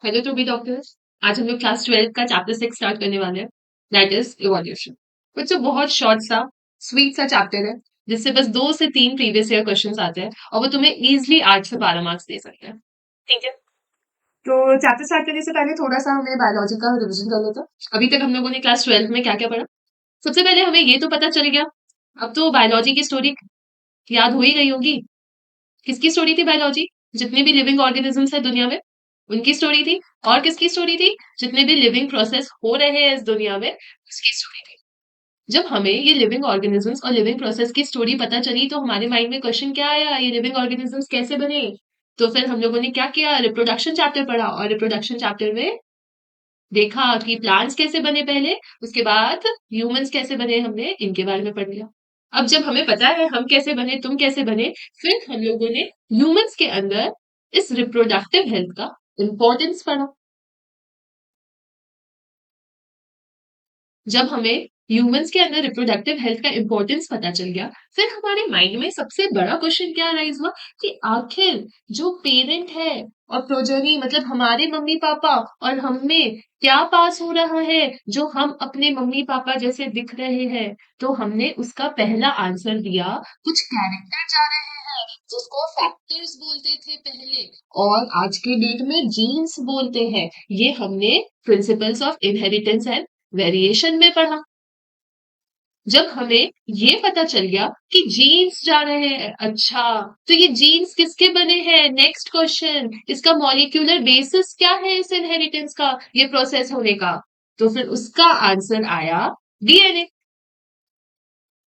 Hello to be doctors. आज हम लोग क्लास 12 का चैप्टर 6 स्टार्ट करने वाले हैं, दैट इज इवोल्यूशन। बच्चों बहुत शॉर्ट सा स्वीट सा चैप्टर है, जिससे बस 2 से 3 प्रीवियस ईयर क्वेश्चंस आते हैं और वो तुम्हें इजीली 8 से 12 मार्क्स दे सकते हैं। ठीक है, तो चैप्टर स्टार्ट करने से पहले थोड़ा सा हमें बायोलॉजी का रिविजन कर लेते हैं। अभी तक हम लोगों ने क्लास 12 में क्या क्या पढ़ा। सबसे पहले हमें ये तो पता चल गया, अब तो बायोलॉजी की स्टोरी याद हो ही गई होगी। किसकी स्टोरी थी बायोलॉजी? जितने भी लिविंग ऑर्गेनिजम्स है दुनिया में, उनकी स्टोरी थी। और किसकी स्टोरी थी? जितने भी लिविंग प्रोसेस हो रहे हैं इस दुनिया में, उसकी स्टोरी थी। जब हमें ये लिविंग ऑर्गेनिजम्स और लिविंग प्रोसेस की स्टोरी पता चली, तो हमारे माइंड में क्वेश्चन क्या आया, ये लिविंग ऑर्गेनिजम्स कैसे बने? तो फिर हम लोगों ने क्या किया, रिप्रोडक्शन चैप्टर पढ़ा, और रिप्रोडक्शन चैप्टर में देखा कि प्लांट्स कैसे बने पहले, उसके बाद ह्यूमंस कैसे बने, हमने इनके बारे में पढ़ लिया। अब जब हमें पता है हम कैसे बने, तुम कैसे बने, फिर हम लोगों ने ह्यूमंस के अंदर इस रिप्रोडक्टिव हेल्थ का इंपॉर्टेंस पढ़ा। जब हमें ह्यूमंस के अंदर रिप्रोडक्टिव हेल्थ का इंपॉर्टेंस पता चल गया, फिर हमारे माइंड में सबसे बड़ा क्वेश्चन क्या राइज हुआ कि आखिर जो पेरेंट है और प्रोजेनी, मतलब हमारे मम्मी पापा और हमें क्या पास हो रहा है, जो हम अपने मम्मी पापा जैसे दिख रहे हैं। तो हमने उसका पहला आंसर दिया, कुछ कैरेक्टर जा रहे हैं जिसको फैक्टर्स बोलते थे पहले, और आज के डेट में जीन्स बोलते हैं। ये हमने principles of inheritance and variation में पढ़ा। जब हमें ये पता चल गया कि जीन्स जा रहे हैं, अच्छा, तो ये जीन्स किसके बने हैं, नेक्स्ट क्वेश्चन, इसका मॉलिक्यूलर बेसिस क्या है इस इनहेरिटेंस का, ये प्रोसेस होने का। तो फिर उसका आंसर आया डीएनए।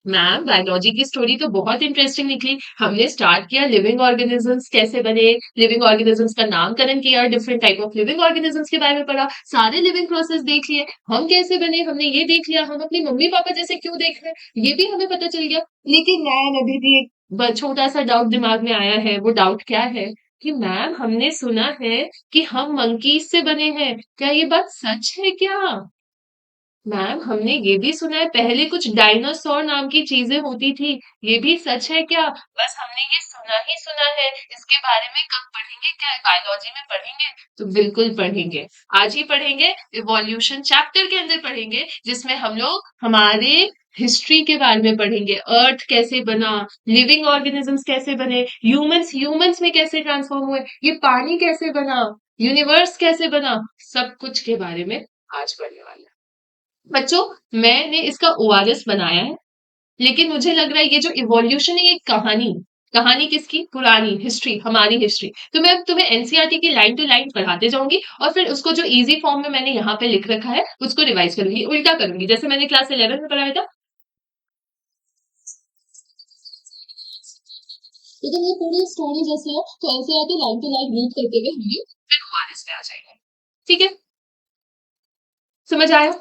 मैम बायोलॉजी की स्टोरी तो बहुत इंटरेस्टिंग निकली। हमने स्टार्ट किया लिविंग ऑर्गेनिजम्स कैसे बने, लिविंग ऑर्गेनिजम्स का नामकरण किया, different type of living organisms के बारे में पढ़ा, सारे लिविंग प्रोसेस देख लिए, हम कैसे बने हमने ये देख लिया, हम अपने मम्मी पापा जैसे क्यों देख रहे हैं ये भी हमें पता चल गया। लेकिन मैम अभी भी एक छोटा सा डाउट दिमाग में आया है। वो डाउट क्या है कि मैम हमने सुना है कि हम मंकीज से बने हैं, क्या ये बात सच है क्या? मैम हमने ये भी सुना है पहले कुछ डायनासोर नाम की चीजें होती थी, ये भी सच है क्या? बस हमने ये सुना ही सुना है, इसके बारे में कब पढ़ेंगे, क्या बायोलॉजी में पढ़ेंगे? तो बिल्कुल पढ़ेंगे, आज ही पढ़ेंगे। इवोल्यूशन चैप्टर के अंदर पढ़ेंगे, जिसमें हम लोग हमारे हिस्ट्री के बारे में पढ़ेंगे, अर्थ कैसे बना, लिविंग ऑर्गेनिजम्स कैसे बने, ह्यूमंस ह्यूमंस में कैसे ट्रांसफॉर्म हुए, ये पानी कैसे बना, यूनिवर्स कैसे बना, सब कुछ के बारे में आज पढ़ने वाले हैं। बच्चों, मैंने इसका ओआरएस बनाया है, लेकिन मुझे लग रहा है ये जो इवोल्यूशन है, ये कहानी कहानी किसकी, पुरानी हिस्ट्री, हमारी हिस्ट्री। तो मैं अब तुम्हें एनसीईआरटी की लाइन टू लाइन पढ़ाते जाऊंगी, और फिर उसको जो इजी फॉर्म में मैंने यहाँ पे लिख रखा है उसको रिवाइज करूंगी, उल्टा करूंगी, जैसे मैंने क्लास 11 में पढ़ाया था। लेकिन ये पूरी स्टोरी जैसी है, तो NCERT line to line read करते हुए हम लोग फिर ओआरएस पे आ जाएंगे। ठीक है, समझ आया?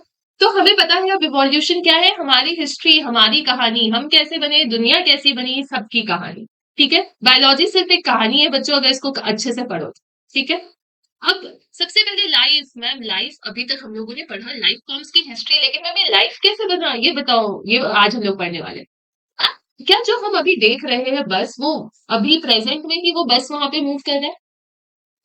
तो हमें पता है अब इवोल्यूशन क्या है, हमारी हिस्ट्री, हमारी कहानी, हम कैसे बने, दुनिया कैसी बनी, सबकी कहानी। ठीक है, बायोलॉजी सिर्फ एक कहानी है बच्चों, अगर इसको अच्छे से पढ़ो तो। ठीक है, अब सबसे पहले लाइफ, मैम लाइफ अभी तक हम लोगों ने पढ़ा लाइफ फॉर्म्स की हिस्ट्री, लेकिन मैम ये लाइफ कैसे बना ये बताओ, ये आज हम लोग पढ़ने वाले हैं। आ, क्या जो हम अभी देख रहे हैं बस वो अभी प्रेजेंट में ही वो बस वहां पे मूव कर रहा है,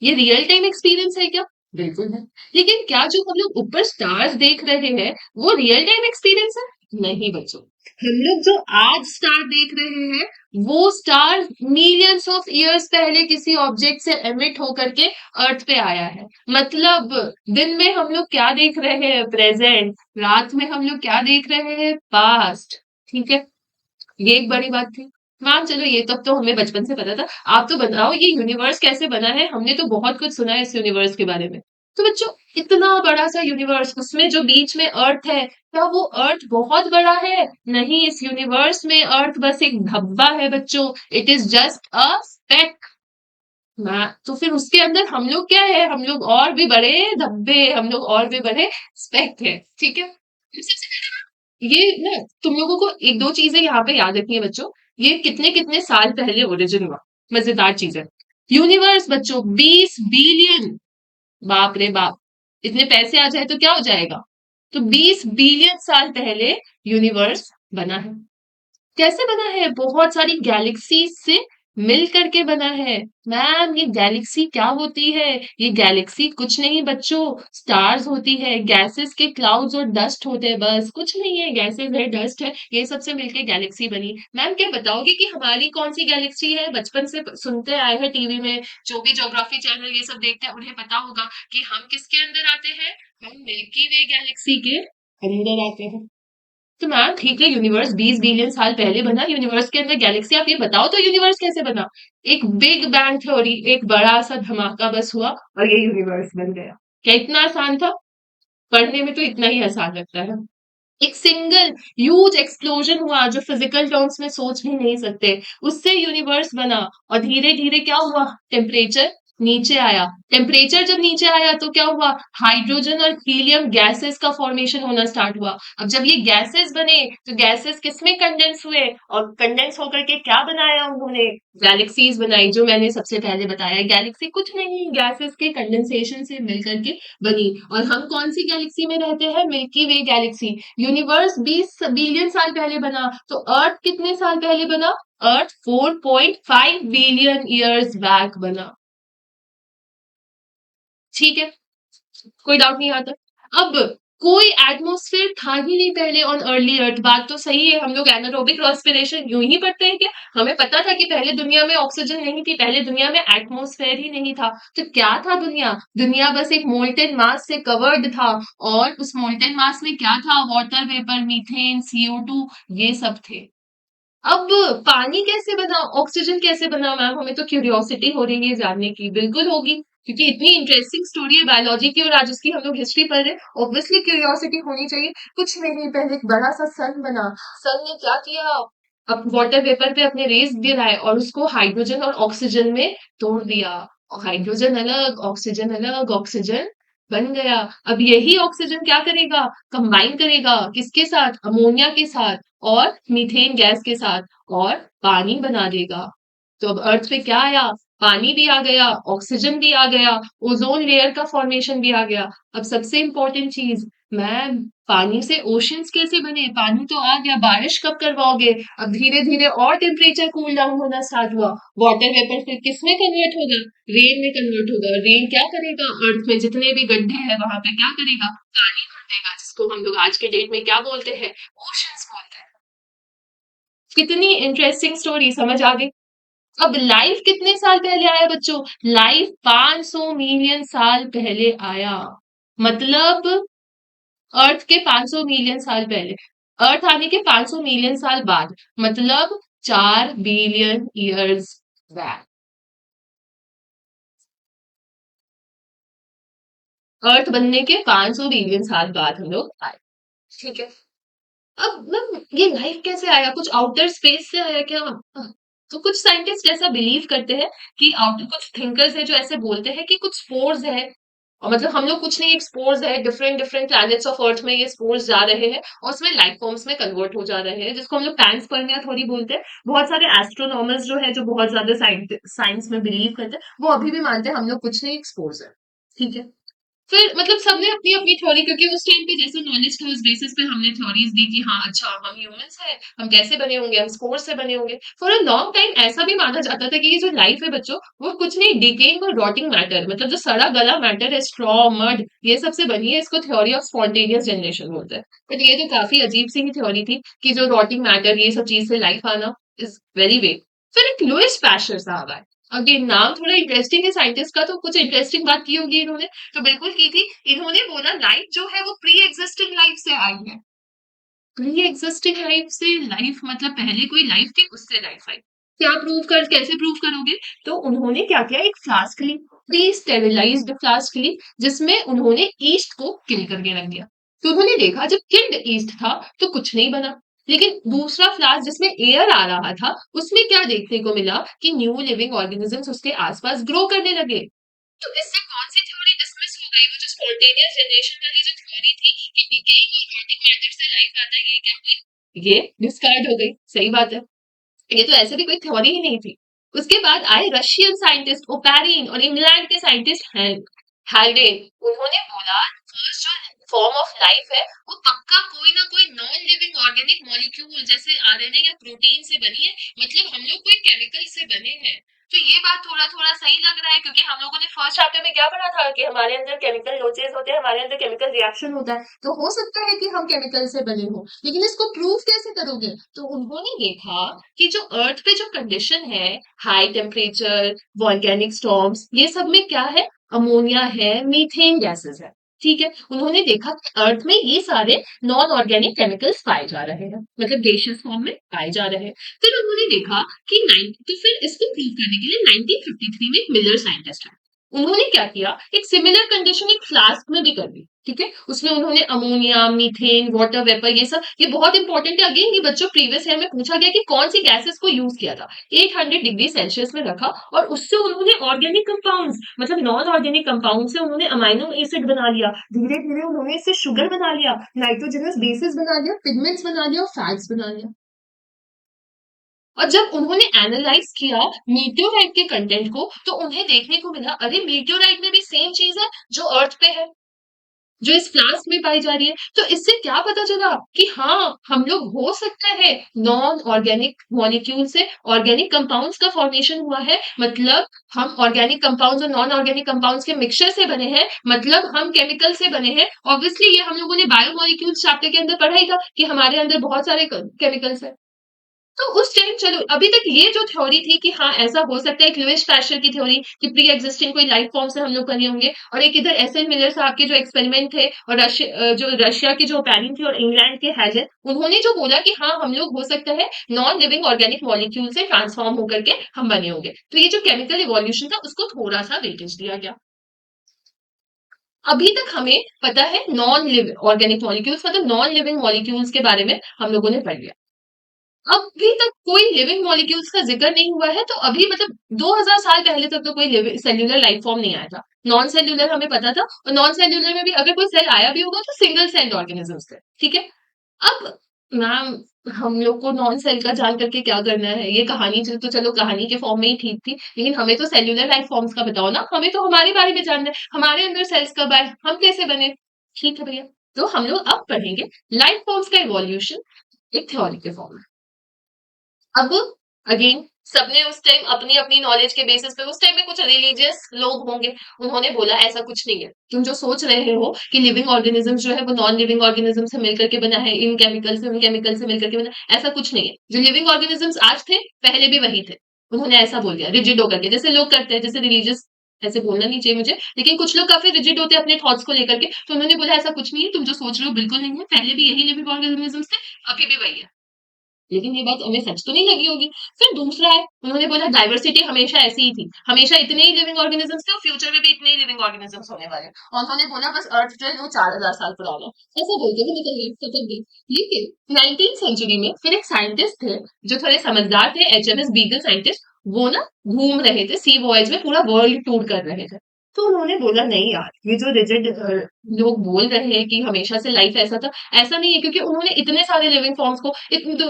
ये रियल टाइम एक्सपीरियंस है क्या? बिल्कुल है। लेकिन क्या जो हम लोग ऊपर स्टार्स देख रहे हैं वो रियल टाइम एक्सपीरियंस है? नहीं बच्चों, हम लोग जो आज स्टार देख रहे हैं, वो स्टार मिलियंस ऑफ इयर्स पहले किसी ऑब्जेक्ट से एमिट होकर के अर्थ पे आया है। मतलब दिन में हम लोग क्या देख रहे हैं, प्रेजेंट, रात में हम लोग क्या देख रहे हैं, पास्ट। ठीक है, ये एक बड़ी बात थी। मैम चलो ये तो हमें बचपन से पता था, आप तो बताओ ये यूनिवर्स कैसे बना है, हमने तो बहुत कुछ सुना है इस यूनिवर्स के बारे में। तो बच्चों, इतना बड़ा सा यूनिवर्स, उसमें जो बीच में अर्थ है, क्या वो अर्थ बहुत बड़ा है? नहीं, इस यूनिवर्स में अर्थ बस एक धब्बा है बच्चों, it is just a speck. तो फिर उसके अंदर हम लोग क्या है, हम लोग और भी बड़े धब्बे, हम लोग और भी बड़े स्पेक है। ठीक है, सबसे पहले ये ना तुम लोगों को एक दो चीजें यहाँ पे याद रखनी है बच्चों। ये कितने कितने साल पहले ओरिजिन हुआ, मजेदार चीज है। यूनिवर्स बच्चों 20 बिलियन, बाप रे बाप, इतने पैसे आ जाए तो क्या हो जाएगा। तो 20 बिलियन साल पहले यूनिवर्स बना है। कैसे बना है, बहुत सारी गैलेक्सीज से मिल करके बना है। मैम ये गैलेक्सी क्या होती है? ये गैलेक्सी कुछ नहीं बच्चों, स्टार्स होती है, गैसेस के क्लाउड्स और डस्ट होते हैं, बस कुछ नहीं है, गैसेस है, डस्ट है, ये सब से मिलके गैलेक्सी बनी। मैम क्या बताओगे कि हमारी कौन सी गैलेक्सी है? बचपन से सुनते आए हैं टीवी में, जो भी ज्योग्राफी चैनल ये सब देखते हैं उन्हें पता होगा कि हम किसके अंदर आते हैं, हम मिल्की वे गैलेक्सी के अंदर आते हैं। तो मैम ठीक है, यूनिवर्स 20 बिलियन साल पहले बना, यूनिवर्स के अंदर गैलेक्सी, आप ये बताओ तो यूनिवर्स कैसे बना? एक बिग बैंग थ्योरी, एक बड़ा सा धमाका बस हुआ और ये यूनिवर्स बन गया। क्या इतना आसान था? पढ़ने में तो इतना ही आसान लगता है। एक सिंगल ह्यूज एक्सप्लोजन हुआ जो फिजिकल टर्म्स में सोच भी नहीं सकते, उससे यूनिवर्स बना। और धीरे धीरे क्या हुआ, टेम्परेचर नीचे आया। टेम्परेचर जब नीचे आया तो क्या हुआ, हाइड्रोजन और हीलियम गैसेस का फॉर्मेशन होना स्टार्ट हुआ। अब जब ये गैसेस बने तो गैसेस किसमें कंडेंस हुए, और कंडेंस होकर के क्या बनाया उन्होंने, गैलेक्सीज बनाई, जो मैंने सबसे पहले बताया। गैलेक्सी कुछ नहीं, गैसेस के कंडेंसेशन से मिलकर के बनी। और हम कौन सी गैलेक्सी में रहते हैं, मिल्की वे गैलेक्सी। यूनिवर्स 20 बिलियन साल पहले बना, तो अर्थ कितने साल पहले बना, अर्थ 4.5 बिलियन ईयर्स बैक बना। ठीक है, कोई डाउट नहीं आता। अब कोई एटमॉस्फेयर था ही नहीं पहले ऑन अर्ली अर्थ, बात तो सही है। हम लोग एनारोबिक रेस्पिरेशन यूं ही पढ़ते हैं क्या? हमें पता था कि पहले दुनिया में ऑक्सीजन नहीं थी, पहले दुनिया में एटमॉस्फेयर ही नहीं था। तो क्या था दुनिया, दुनिया बस एक मोल्टेन मास से कवर्ड था। और उस मोल्टेन मास में क्या था, वाटर वेपर, मीथेन, CO2, ये सब थे। अब पानी कैसे बना, ऑक्सीजन कैसे बना? मैम हमें तो क्यूरियोसिटी हो रही है जानने की। बिल्कुल होगी, क्योंकि इतनी इंटरेस्टिंग स्टोरी है बायोलॉजी की और आज उसकी हम लोग हिस्ट्री पढ़ रहे हैं, ऑब्वियसली क्यूरियोसिटी होनी चाहिए। कुछ नहीं, पहले एक बड़ा सा सन बना। सन ने क्या किया, अब वाटर वेपर पे अपने रेस गिराए और उसको हाइड्रोजन और ऑक्सीजन में तोड़ दिया। और हाइड्रोजन अलग, ऑक्सीजन अलग, ऑक्सीजन बन गया। अब यही ऑक्सीजन क्या करेगा, कंबाइन करेगा किसके साथ, अमोनिया के साथ और मीथेन गैस के साथ, और पानी बना देगा। तो अब अर्थ पे क्या आया, पानी भी आ गया, ऑक्सीजन भी आ गया, ओजोन लेयर का फॉर्मेशन भी आ गया। अब सबसे इंपॉर्टेंट चीज, मैम पानी से ओशंस कैसे बने, पानी तो आ गया, बारिश कब करवाओगे? अब धीरे धीरे और टेम्परेचर कूल डाउन होना स्टार्ट हुआ, वाटर वेपर फिर किस में कन्वर्ट होगा, रेन में कन्वर्ट होगा। रेन क्या करेगा, अर्थ में जितने भी गड्ढे हैं वहां पे क्या करेगा, पानी भर देगा, जिसको हम लोग आज के डेट में क्या बोलते हैं, ओशंस बोलते हैं। कितनी इंटरेस्टिंग स्टोरी, समझ आ गई? अब लाइफ कितने साल पहले आया बच्चों, लाइफ 500 मिलियन साल पहले आया। मतलब अर्थ के 500 मिलियन साल पहले, अर्थ आने के 500 मिलियन साल बाद, मतलब 4 बिलियन ईयर्स बैक, अर्थ बनने के 500 बिलियन साल बाद हम लोग आए। ठीक है, अब मैम ये लाइफ कैसे आया, कुछ आउटर स्पेस से आया क्या? तो कुछ साइंटिस्ट ऐसा बिलीव करते हैं कि आउटर, कुछ थिंकर्स हैं जो ऐसे बोलते हैं कि कुछ स्पोर्स है, और मतलब हम लोग कुछ नहीं, एक स्पोर्स है, different different planets of earth में ये स्पोर्स जा रहे हैं और उसमें लाइफ फॉर्म्स में कन्वर्ट हो जा रहे हैं, जिसको हम लोग पैंसपर्मिया थ्योरी बोलते हैं। बहुत सारे एस्ट्रोनॉमर्स जो है, जो बहुत ज्यादा साइंस में बिलीव करते हैं, वो अभी भी मानते हैं हम लोग कुछ नहीं, एक स्पोर्स है। ठीक है, फिर मतलब सबने अपनी अपनी थ्योरी, क्योंकि उस टाइम पे जैसे नॉलेज था उस बेसिस पे हमने थ्योरीज दी कि हाँ अच्छा हम ह्यूमंस हैं, हम कैसे बने होंगे, हम स्पोर से बने होंगे। फॉर अ लॉन्ग टाइम ऐसा भी माना जाता था कि ये जो लाइफ है बच्चों, वो कुछ नहीं, डिकेइंग और रॉटिंग मैटर, मतलब जो सड़ा गला मैटर है, स्ट्रॉ, मड, ये सब से बनी है। इसको थ्योरी ऑफ स्पॉन्टेनियस जनरेशन बोलते हैं। बट ये तो काफी अजीब सी ही थ्योरी थी कि जो रॉटिंग मैटर, ये सब चीज से लाइफ आना इज वेरी वे। फिर एक लुईस पैस्चर साहब आए। अगेन नाम थोड़ा इंटरेस्टिंग है साइंटिस्ट का, तो कुछ इंटरेस्टिंग बात की होगी इन्होंने, तो बिल्कुल की थी। इन्होंने बोला लाइफ जो है वो प्री एग्जिस्टिंग लाइफ से आई है। प्री एग्जिस्टिंग लाइफ से, लाइफ मतलब पहले कोई लाइफ थी उससे लाइफ आई। क्या प्रूव कर, कैसे प्रूव करोगे? तो उन्होंने क्या किया, एक फ्लास्क ली, प्री स्टेरिलाइज्ड फ्लास्क ली, जिसमें उन्होंने ईस्ट को किल करके रख दिया। तो उन्होंने देखा जब किल्ड ईस्ट था तो कुछ नहीं बना, लेकिन दूसरा फ्लास्क जिसमें एयर आ रहा था, उसमें क्या देखने को मिला कि न्यू लिविंग ऑर्गेनिजम्स उसके आसपास ग्रो करने लगे। तो इससे कौन सी थ्योरी डिसमिस हो गई, वो जो स्पॉन्टेनियस जनरेशन वाली जो थ्योरी थी कि डिकेइंग और रॉटिंग मैटर से लाइफ आता है, ये क्या हुई, ये डिस्कार्ड हो गई। सही बात है, ये तो ऐसे भी कोई थ्योरी ही नहीं थी। उसके बाद आए रशियन साइंटिस्ट ओपैरिन और इंग्लैंड के साइंटिस्ट हैल्डेन। उन्होंने बोला फर्स्ट जो फॉर्म ऑफ लाइफ है वो पक्का कोई ना कोई नॉन लिविंग ऑर्गेनिक मॉलिक्यूल जैसे आरएनए या प्रोटीन से बनी है, मतलब हम लोग कोई केमिकल से बने हैं। तो ये बात थोड़ा थोड़ा सही लग रहा है, क्योंकि हम लोगों ने फर्स्ट चैप्टर में क्या पढ़ा था कि हमारे अंदर केमिकल लोचेस होते हैं, हमारे अंदर केमिकल रिएक्शन होता है, तो हो सकता है कि हम केमिकल से बने हो। लेकिन इसको प्रूव कैसे करोगे? तो उन्होंने देखा कि जो अर्थ पे जो कंडीशन है, हाई टेम्परेचर, वॉल्केनिक स्टॉर्म्स, ये सब में क्या है, अमोनिया है, मीथेन गैसेस है। ठीक है, उन्होंने देखा कि अर्थ में ये सारे नॉन ऑर्गेनिक केमिकल्स पाए जा रहे हैं, मतलब गैसियस फॉर्म में पाए जा रहे हैं। फिर उन्होंने देखा कि तो फिर इसको प्रूव करने के लिए 1953 में एक मिलर साइंटिस्ट है, उन्होंने क्या किया, एक सिमिलर कंडीशन एक फ्लास्क में भी कर दी। ठीक है, उसमें उन्होंने अमोनिया, मीथेन, वाटर वेपर, ये बहुत इंपॉर्टेंट है। अगेन ये बच्चों प्रीवियस ईयर में पूछा गया कि कौन सी गैसेस को यूज किया था। 800 डिग्री सेल्सियस में रखा और उससे उन्होंने ऑर्गेनिक कंपाउंड्स, मतलब नॉन ऑर्गेनिक कंपाउंड से उन्होंने अमाइनो एसिड बना लिया, धीरे धीरे उन्होंने इससे शुगर बना लिया, नाइट्रोजनस बेसिस बना लिया, पिगमेंट्स बना लिया और फैट्स बना लिया। और जब उन्होंने एनालाइज किया मीटियोराइट के कंटेंट को, तो उन्हें देखने को मिला, अरे मीटियोराइट में भी सेम चीज है जो अर्थ पे है, जो इस फ्लास्क में पाई जा रही है। तो इससे क्या पता चला कि हाँ, हम लोग हो सकता है नॉन ऑर्गेनिक मॉलिक्यूल से ऑर्गेनिक कंपाउंड्स का फॉर्मेशन हुआ है, मतलब हम ऑर्गेनिक कंपाउंड्स और नॉन ऑर्गेनिक कंपाउंड्स के मिक्सचर से बने हैं, मतलब हम केमिकल से बने हैं। ऑब्वियसली ये हम लोगों ने बायोमोलिक्यूल्स चैप्टर के अंदर पढ़ा ही था कि हमारे अंदर बहुत सारे केमिकल्स है। तो उस टाइम चलो अभी तक ये जो थ्योरी थी कि हाँ ऐसा हो सकता है, एक लुईस पैस्चर की थ्योरी कि प्री एग्जिस्टिंग कोई लाइफ फॉर्म से हम लोग बने होंगे, और एक इधर एस एन मिलर साहब के जो एक्सपेरिमेंट थे, और जो रशिया की जो पैरिन थी और इंग्लैंड के हेलन, उन्होंने जो बोला कि हाँ हम लोग हो सकता है नॉन लिविंग ऑर्गेनिक मॉलिक्यूल से ट्रांसफॉर्म होकर के हम बने होंगे। तो ये जो केमिकल इवोल्यूशन था उसको थोड़ा सा वेटेज दिया गया। अभी तक हमें पता है नॉन लिविंग ऑर्गेनिक मॉलिक्यूल्स, मतलब नॉन लिविंग मॉलिक्यूल्स के बारे में हम लोगों ने पढ़ लिया। अभी तक कोई लिविंग मॉलिक्यूल्स का जिक्र नहीं हुआ है, तो अभी मतलब 2000 साल पहले तक तो कोई लिविंग सेल्यूलर लाइफ फॉर्म नहीं आया था। नॉन सेल्यूलर हमें पता था, और नॉन सेल्यूलर में भी अगर कोई सेल आया भी होगा तो सिंगल सेल्ड ऑर्गेनिजम्स थे। ठीक है, अब मैम हम लोग को नॉन सेल का जान करके क्या करना है, ये कहानी तो चलो कहानी के फॉर्म में ही ठीक थी, लेकिन हमें तो सेल्यूलर लाइफ फॉर्म्स का बताओ ना, हमें तो हमारे बारे में जानना है, हमारे अंदर सेल्स कब आए, हम कैसे बने। ठीक है भैया, तो हम लोग अब पढ़ेंगे लाइफ फॉर्म्स का इवोल्यूशन एक थ्योरी के फॉर्म में। अब अगेन सबने उस टाइम अपनी अपनी नॉलेज के बेसिस पे, उस टाइम में कुछ रिलीजियस लोग होंगे, उन्होंने बोला ऐसा कुछ नहीं है, तुम जो सोच रहे हो कि लिविंग ऑर्गेनिज्म जो है वो नॉन लिविंग ऑर्गेनिज्म से मिलकर के बना है, इन केमिकल से उन केमिकल से मिलकर के बना, ऐसा कुछ नहीं है। जो लिविंग ऑर्गेनिजम्स आज थे पहले भी वही थे। उन्होंने ऐसा बोल दिया रिजिड होकर के, जैसे लोग करते हैं, जैसे रिलीजियस, ऐसे बोलना नहीं चाहिए मुझे, लेकिन कुछ लोग काफी रिजिड होते हैं अपने थॉट्स को लेकर के, तो उन्होंने बोला ऐसा कुछ नहीं है, तुम जो सोच रहे हो बिल्कुल नहीं है, पहले भी यही लिविंग ऑर्गेनिजम्स थे, अभी भी वही है। लेकिन ये बात हमें सच तो नहीं लगी होगी। फिर दूसरा है, उन्होंने बोला डाइवर्सिटी हमेशा ऐसी ही थी, हमेशा इतने ही लिविंग ऑर्गेनिजम्स थे और फ्यूचर में भी इतने ही लिविंग ऑर्गेनिजम्स होने वाले हैं। और उन्होंने बोला बस अर्थ जो है वो 4000 साल पुराना है, ऐसा बोलते हुए निकल गए, खत्म गई। लेकिन 19th सेंचुरी में फिर एक साइंटिस्ट थे जो थोड़े समझदार थे, एचएमएस बीगल साइंटिस्ट, वो ना घूम रहे थे सी वॉयज में, पूरा वर्ल्ड टूर कर रहे थे। तो उन्होंने बोला नहीं यार, ये जो रिजिड लोग बोल रहे हैं कि हमेशा से लाइफ ऐसा था, ऐसा नहीं है, क्योंकि उन्होंने इतने सारे लिविंग फॉर्म्स को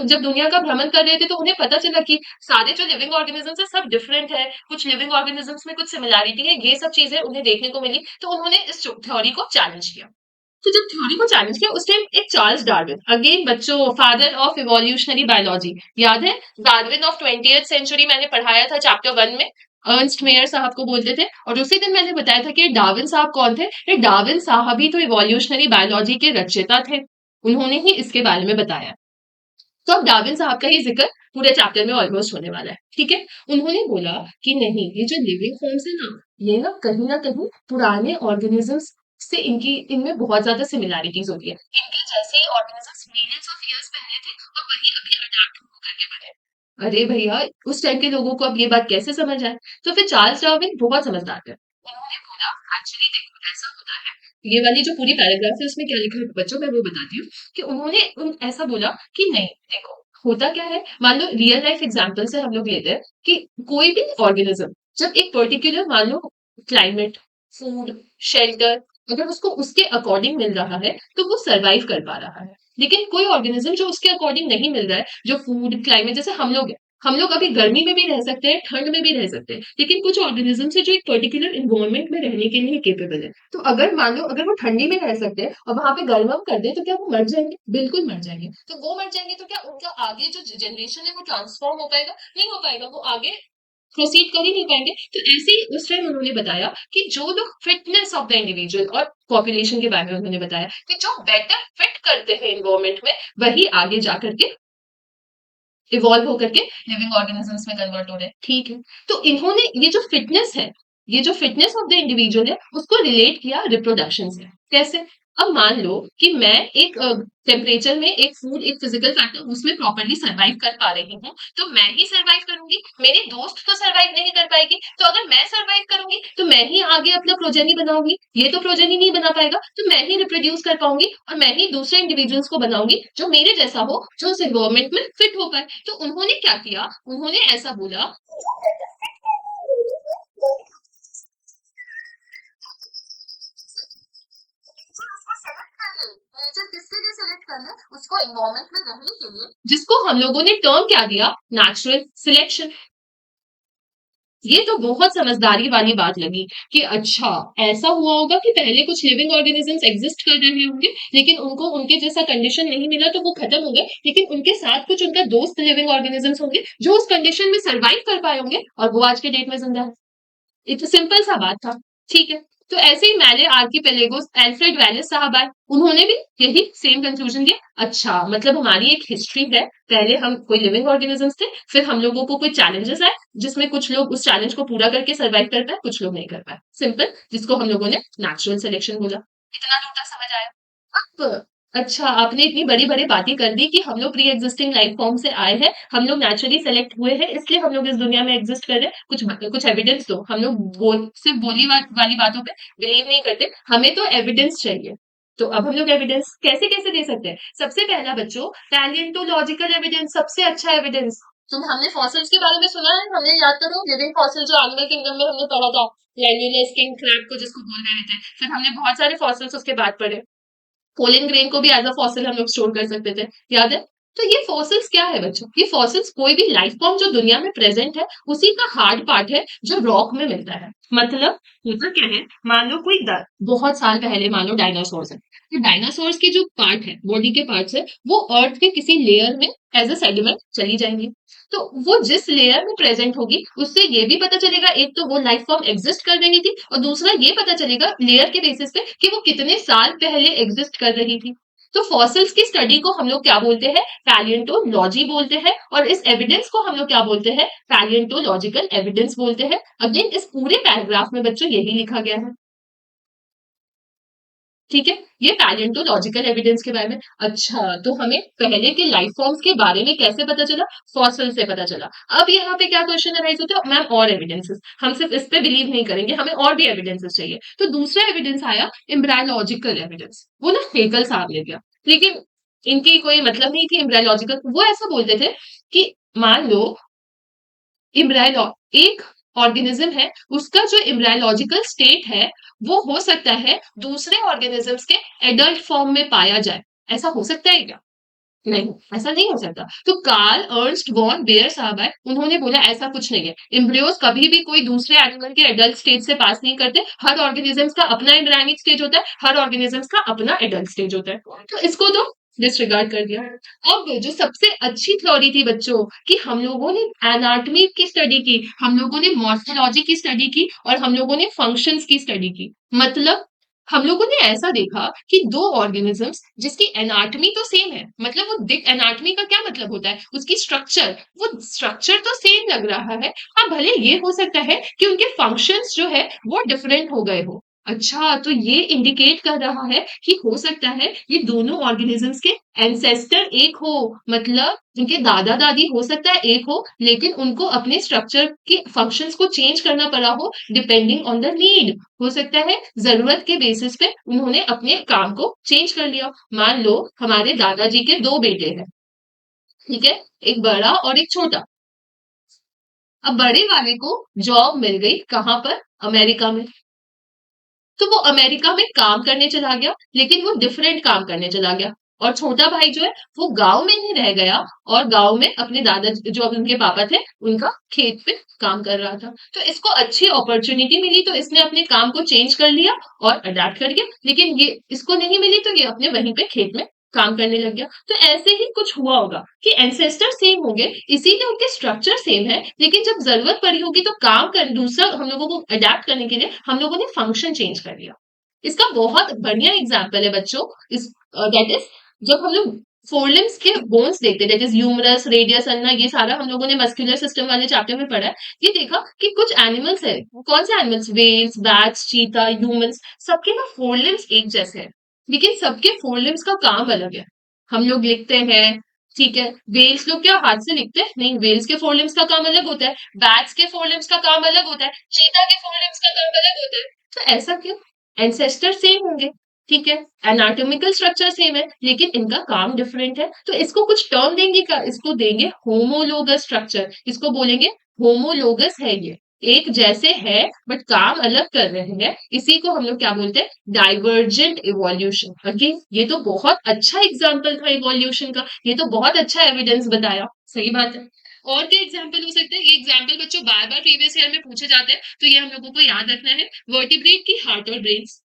जब दुनिया का भ्रमण कर रहे थे तो उन्हें पता चला कि सारे जो लिविंग ऑर्गेनिजम्स है सब डिफरेंट है, कुछ लिविंग ऑर्गेनिजम्स में कुछ सिमिलैरिटी है, ये सब चीजें उन्हें देखने को मिली, तो उन्होंने इस थ्योरी को चैलेंज किया। तो जब थ्योरी को चैलेंज किया उस टाइम एक चार्ल्स डार्विन, अगेन बच्चों फादर ऑफ इवोल्यूशनरी बायोलॉजी, याद है डार्विन ऑफ 20th सेंचुरी, मैंने पढ़ाया था चैप्टर 1 में, अर्नस्ट मेयर साहब को बोलते थे, और उसी दिन मैंने बताया था कि डार्विन साहब कौन थे। ये डार्विन साहब ही तो इवोल्यूशनरी बायोलॉजी के रचयिता थे, उन्होंने ही इसके बारे में बताया। तो अब डार्विन साहब का ही जिक्र पूरे चैप्टर में ऑलमोस्ट होने वाला है। ठीक है, उन्होंने बोला कि नहीं, ये जो लिविंग फॉर्म्स है ना, ये ना कहीं पुराने ऑर्गेनिजम्स से इनकी इनमें बहुत ज्यादा सिमिलैरिटीज होती है, इनके जैसे ही ऑर्गेनिजम्स मिलियंस ऑफ ईयर्स पहले थे और वही अभी अडेप्ट होकर के बने। अरे भैया, उस टाइम के लोगों को अब ये बात कैसे समझ आए? तो फिर चार्ल्स डार्विन बहुत समझदार थे, उन्होंने बोला एक्चुअली देखो ऐसा होता है, ये वाली जो पूरी पैराग्राफ है उसमें क्या लिखा है बच्चों, मैं वो बताती हूँ कि ऐसा बोला कि नहीं देखो, होता क्या है, मान लो रियल लाइफ एग्जांपल से हम लोग लेते हैं कि कोई भी ऑर्गेनिज्म जब एक पर्टिकुलर, मान लो क्लाइमेट, फूड, शेल्टर, अगर उसको उसके अकॉर्डिंग मिल रहा है तो वो सरवाइव कर पा रहा है। लेकिन कोई ऑर्गेनिज्म जो उसके अकॉर्डिंग नहीं मिल रहा है, जो फूड क्लाइमेट, जैसे हम लोग हैं, हम लोग अभी गर्मी में भी रह सकते हैं, ठंड में भी रह सकते हैं, लेकिन कुछ ऑर्गेनिजम्स है जो एक पर्टिकुलर एनवायरनमेंट में रहने के लिए केपेबल है। तो अगर मान लो अगर वो ठंडी में रह सकते हैं और वहां पे गर्म कर दे तो क्या वो मर जाएंगे? बिल्कुल मर जाएंगे। तो वो मर जाएंगे तो क्या उनका आगे जो जनरेशन है वो ट्रांसफॉर्म हो पाएगा? नहीं हो पाएगा, वो आगे प्रोसीड कर ही नहीं पाएंगे। तो ऐसे ही उस टाइम उन्होंने बताया कि जो लोग फिटनेस ऑफ द इंडिविजुअल और पॉपुलेशन के बारे में उन्होंने बताया कि जो बेटर फिट करते हैं इन्वायरमेंट में वही आगे जाकर के इवॉल्व होकर के लिविंग ऑर्गेनिजम्स में कन्वर्ट हो रहे हैं। ठीक है, तो इन्होंने ये जो फिटनेस है, ये जो फिटनेस ऑफ द इंडिविजुअल है उसको रिलेट किया रिप्रोडक्शन से। कैसे? अब मान लो कि मैं एक टेम्परेचर में एक फूड एक फिजिकल फैक्टर उसमें प्रॉपर्ली सर्वाइव कर पा रही हूँ, तो मैं ही सर्वाइव करूंगी, मेरी दोस्त तो सर्वाइव नहीं कर पाएगी। तो अगर मैं सर्वाइव करूंगी तो मैं ही आगे अपना प्रोजेनी बनाऊंगी, ये तो प्रोजेनी नहीं बना पाएगा, तो मैं ही रिप्रोड्यूस कर पाऊंगी और मैं ही दूसरे इंडिविजुअल्स को बनाऊंगी जो मेरे जैसा हो, जो उस एनवायरमेंट में फिट हो पाए। तो उन्होंने क्या किया, उन्होंने ऐसा बोला नेचर किसके लिए सेलेक्ट करना है, उसको एनवायरमेंट में रहने के लिए, जिसको हम लोगों ने टर्म क्या दिया, नेचुरल सिलेक्शन। ये तो बहुत समझदारी वाली बात लगी कि अच्छा ऐसा हुआ होगा कि पहले कुछ लिविंग ऑर्गेनिजम्स एग्जिस्ट कर रहे होंगे, लेकिन उनको उनके जैसा कंडीशन नहीं मिला तो वो खत्म हो गए, लेकिन उनके साथ कुछ उनका दोस्त लिविंग ऑर्गेनिजम्स होंगे जो उस कंडीशन में सरवाइव कर पाए होंगे और वो आज के डेट में जिंदा है। ये तो सिंपल सा बात था। ठीक है, तो ऐसे ही मैले आर्किपेलेगोस एल्फ्रेड वेलेस साहब आए, उन्होंने भी यही सेम कंक्लूजन दिया। अच्छा मतलब हमारी एक हिस्ट्री है, पहले हम कोई लिविंग ऑर्गेनिजम्स थे, फिर हम लोगों को कोई चैलेंजेस आए जिसमें कुछ लोग उस चैलेंज को पूरा करके सर्वाइव कर पाए, कुछ लोग नहीं कर पाए। सिंपल, जिसको हम लोगों ने नेचुरल सिलेक्शन बोला। इतना दूर तक समझ आया? अब अच्छा आपने इतनी बड़ी-बड़ी बातें कर दी कि हम लोग प्री एक्जिस्टिंग लाइफ फॉर्म से आए हैं, हम लोग नेचुरली सेलेक्ट हुए हैं, इसलिए हम लोग इस दुनिया में एग्जिस्ट कर रहे हैं। कुछ एविडेंस दो। हम लोग सिर्फ बोली वाली बातों पे बिलीव नहीं करते, हमें तो एविडेंस चाहिए। तो अब हम लोग एविडेंस कैसे कैसे दे सकते हैं? सबसे पहला बच्चों, पैलियोंटोलॉजिकल एविडेंस सबसे अच्छा एविडेंस। हमने फॉसिल्स के बारे में सुना है, हमने याद करो लिविंग फॉसिल जो एनिमल किंगडम में हमने पढ़ा था, लैन्युलस किंग क्रैब को जिसको बोल रहे थे, फिर हमने बहुत सारे फॉसिल्स उसके बाद पढ़े। कोलिन ग्रेन को भी एज अ फॉसिल हम लोग स्टोर कर सकते थे, याद है? तो ये फॉसिल्स क्या है बच्चों? ये फॉसिल्स कोई भी लाइफ फॉर्म जो दुनिया में प्रेजेंट है उसी का हार्ड पार्ट है जो रॉक में मिलता है। मतलब होता क्या है, मान लो बहुत साल पहले मान लो डायनासोर्स है, तो डायनासोर्स के जो पार्ट है, बॉडी के पार्ट्स है, वो अर्थ के किसी लेयर में एज अ सेडिमेंट चली जाएंगी। तो वो जिस लेयर में प्रेजेंट होगी उससे ये भी पता चलेगा, एक तो वो लाइफ फॉर्म एग्जिस्ट कर रही थी और दूसरा ये पता चलेगा लेयर के बेसिस पे कि वो कितने साल पहले एग्जिस्ट कर रही थी। तो फॉसिल्स की स्टडी को हम लोग क्या बोलते हैं, पैलियोंटोलॉजी बोलते हैं, और इस एविडेंस को हम लोग क्या बोलते हैं, पैलियोंटोलॉजिकल एविडेंस बोलते हैं। अगेन इस पूरे पैराग्राफ में बच्चों यही लिखा गया है। ठीक है, ये पैलियोंटोलॉजिकल एविडेंस के बारे में। अच्छा तो हमें पहले के लाइफ फॉर्म्स के बारे में कैसे पता चला, फॉसिल से पता चला। अब यहाँ पे क्या क्वेश्चन अराइज होता है, मैम और एविडेंसेस, हम सिर्फ इस पे बिलीव नहीं करेंगे, हमें और भी एविडेंसेस चाहिए। तो दूसरा एविडेंस आया एम्ब्रायोलॉजिकल एविडेंस, वो ना हेगल साहब ने दिया, लेकिन इनकी कोई मतलब नहीं थी एम्ब्रायोलॉजिकल, वो ऐसा बोलते थे कि मान लो इम्ब्रायो एक ऑर्गेनिज्म है, उसका जो इम्ब्रायोलॉजिकल स्टेट है वो हो सकता है दूसरे ऑर्गेनिजम्स के एडल्ट फॉर्म में पाया जाए। ऐसा हो सकता है क्या? नहीं, ऐसा नहीं हो सकता। तो कार्ल अर्न्स्ट वॉन बेयर साहब है, उन्होंने बोला ऐसा कुछ नहीं है, एम्ब्रियोज कभी भी कोई दूसरे एनिमल के एडल्ट स्टेज से पास नहीं करते, हर ऑर्गेनिजम्स का अपना एम्ब्रायनिक स्टेज होता है, हर ऑर्गेनिजम्स का अपना एडल्ट स्टेज होता है। तो इसको तो डिसरिगार्ड कर दिया। अब जो सबसे अच्छी थ्योरी थी बच्चों कि हम लोगों ने एनाटॉमी की स्टडी की, हम लोगों ने मॉर्फोलॉजी की स्टडी की और हम लोगों ने फंक्शंस की स्टडी की। मतलब हम लोगों ने ऐसा देखा कि दो ऑर्गेनिजम्स जिसकी एनाटॉमी तो सेम है, मतलब वो एनाटॉमी का क्या मतलब होता है, उसकी स्ट्रक्चर, वो स्ट्रक्चर तो सेम लग रहा है, हाँ भले ये हो सकता है कि उनके फंक्शंस जो है वो डिफरेंट हो गए हो। अच्छा तो ये इंडिकेट कर रहा है कि हो सकता है ये दोनों ऑर्गेनिजम्स के एंसेस्टर एक हो, मतलब उनके दादा दादी हो सकता है एक हो, लेकिन उनको अपने स्ट्रक्चर के फंक्शंस को चेंज करना पड़ा हो डिपेंडिंग ऑन द नीड। हो सकता है जरूरत के बेसिस पे उन्होंने अपने काम को चेंज कर लिया। मान लो हमारे दादाजी के दो बेटे हैं, ठीक है, एक बड़ा और एक छोटा। अब बड़े वाले को जॉब मिल गई कहाँ पर, अमेरिका में। तो वो अमेरिका में काम करने चला गया, लेकिन वो डिफरेंट काम करने चला गया। और छोटा भाई जो है वो गाँव में ही रह गया और गाँव में अपने दादा जो अब उनके पापा थे, उनका खेत पे काम कर रहा था। तो इसको अच्छी अपॉर्च्युनिटी मिली तो इसने अपने काम को चेंज कर लिया और अडैप्ट कर गया। लेकिन ये इसको नहीं मिली तो ये अपने वहीं पे खेत में काम करने लग गया। तो ऐसे ही कुछ हुआ होगा कि एंसेस्टर सेम होंगे, इसीलिए उनके स्ट्रक्चर सेम है, लेकिन जब ज़रूरत पड़ी होगी तो काम कर दूसरा हम लोगों को अडैप्ट करने के लिए हम लोगों ने फंक्शन चेंज कर लिया। इसका बहुत बढ़िया एग्जाम्पल है बच्चों, इस दैट इज जब हम लोग फोरलिम्स के बोन्स देखते हैं, that is humerus, radius, ulna, ये सारा हम लोगों ने मस्कुलर सिस्टम वाले चैप्टर में पढ़ा है। ये देखा कि कुछ एनिमल्स है, कौन से एनिमल्स, वेल्स, बैट्स, चीता, ह्यूमंस, सबके ना फोरलिम्स एक जैसे हैं, लेकिन सबके फोरलिम्स का काम अलग है। हम लोग लिखते हैं, ठीक है, वेल्स लोग क्या हाथ से लिखते हैं? नहीं, वेल्स के फोरलिम्स का काम अलग होता है, बैट्स के फोरलिम्स का काम अलग होता है, चीता के फोरलिम्स का काम अलग होता है। तो ऐसा क्यों? एंसेस्टर सेम होंगे, ठीक है, एनाटॉमिकल स्ट्रक्चर सेम है, लेकिन इनका काम डिफरेंट है। तो इसको कुछ टर्म देंगे क्या? इसको देंगे होमोलोगस स्ट्रक्चर, इसको बोलेंगे होमोलोगस है ये, एक जैसे है बट काम अलग कर रहे हैं, इसी को हम लोग क्या बोलते हैं? Divergent evolution. अगेन ये तो बहुत अच्छा एग्जाम्पल था इवोल्यूशन का, ये तो बहुत अच्छा एविडेंस बताया, सही बात है। और क्या एग्जाम्पल हो सकते हैं? ये एग्जाम्पल बच्चों बार बार प्रीवियस ईयर में पूछे जाते हैं, तो ये हम लोगों को याद रखना है। वर्टिब्रेट की हार्ट और ब्रेन्स,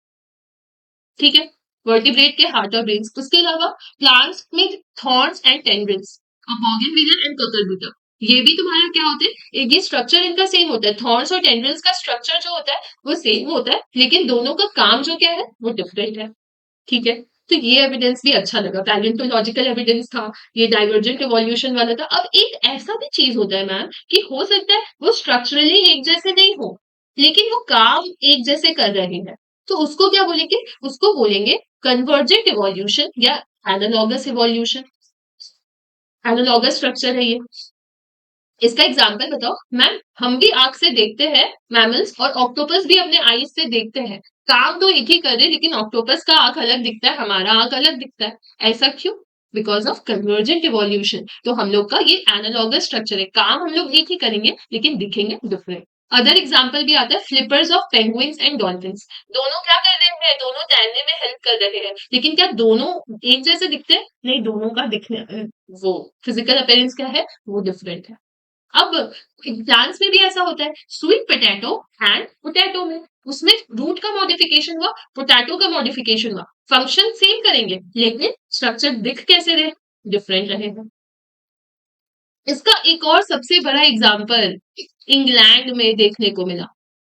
ठीक है, वर्टिब्रेट के हार्ट और ब्रेन्स। उसके अलावा प्लांट्स में thorns and tendrils, bougainvillea and cucurbita, ये भी तुम्हारा क्या होते हैं? ये स्ट्रक्चर इनका सेम होता है, थॉर्न्स और टेंड्रिल्स का स्ट्रक्चर जो होता है वो सेम होता है, लेकिन दोनों का काम जो क्या है वो डिफरेंट है, ठीक है। तो ये एविडेंस भी अच्छा लगा, पैलियोंटोलॉजिकल एविडेंस था, ये डाइवर्जेंट इवोल्यूशन वाला था। अब एक ऐसा भी चीज होता है मैम कि हो सकता है वो स्ट्रक्चरली एक जैसे नहीं हो, लेकिन वो काम एक जैसे कर रहे हैं, तो उसको क्या बोलेंगे? उसको बोलेंगे कन्वर्जेंट इवोल्यूशन या एनालॉगस इवोल्यूशन। एनालॉगस स्ट्रक्चर है ये। इसका एग्जाम्पल बताओ मैम। हम भी आंख से देखते हैं मैमल्स, और ऑक्टोपस भी अपने आईज से देखते हैं, काम तो एक ही कर रहे हैं, लेकिन ऑक्टोपस का आंख अलग दिखता है, हमारा आंख अलग दिखता है। ऐसा क्यों? Because of convergent evolution. तो हम लोग का ये एनालॉगस स्ट्रक्चर है, काम हम लोग एक ही करेंगे लेकिन दिखेंगे डिफरेंट। अदर एग्जाम्पल भी आता है, flippers of penguins and dolphins. दोनों क्या कर रहे हैं? दोनों तैरने में हेल्प कर रहे हैं, लेकिन क्या दोनों एक जैसे दिखते हैं? नहीं, दोनों का दिखने वो फिजिकल अपीयरेंस क्या है वो डिफरेंट है। अब प्लांट्स में भी ऐसा होता है, स्वीट पोटैटो एंड पोटैटो में, उसमें रूट का मॉडिफिकेशन हुआ, पोटैटो का मॉडिफिकेशन हुआ, फंक्शन सेम करेंगे लेकिन स्ट्रक्चर दिख कैसे रहे? डिफरेंट रहेगा। इसका एक और सबसे बड़ा एग्जाम्पल इंग्लैंड में देखने को मिला।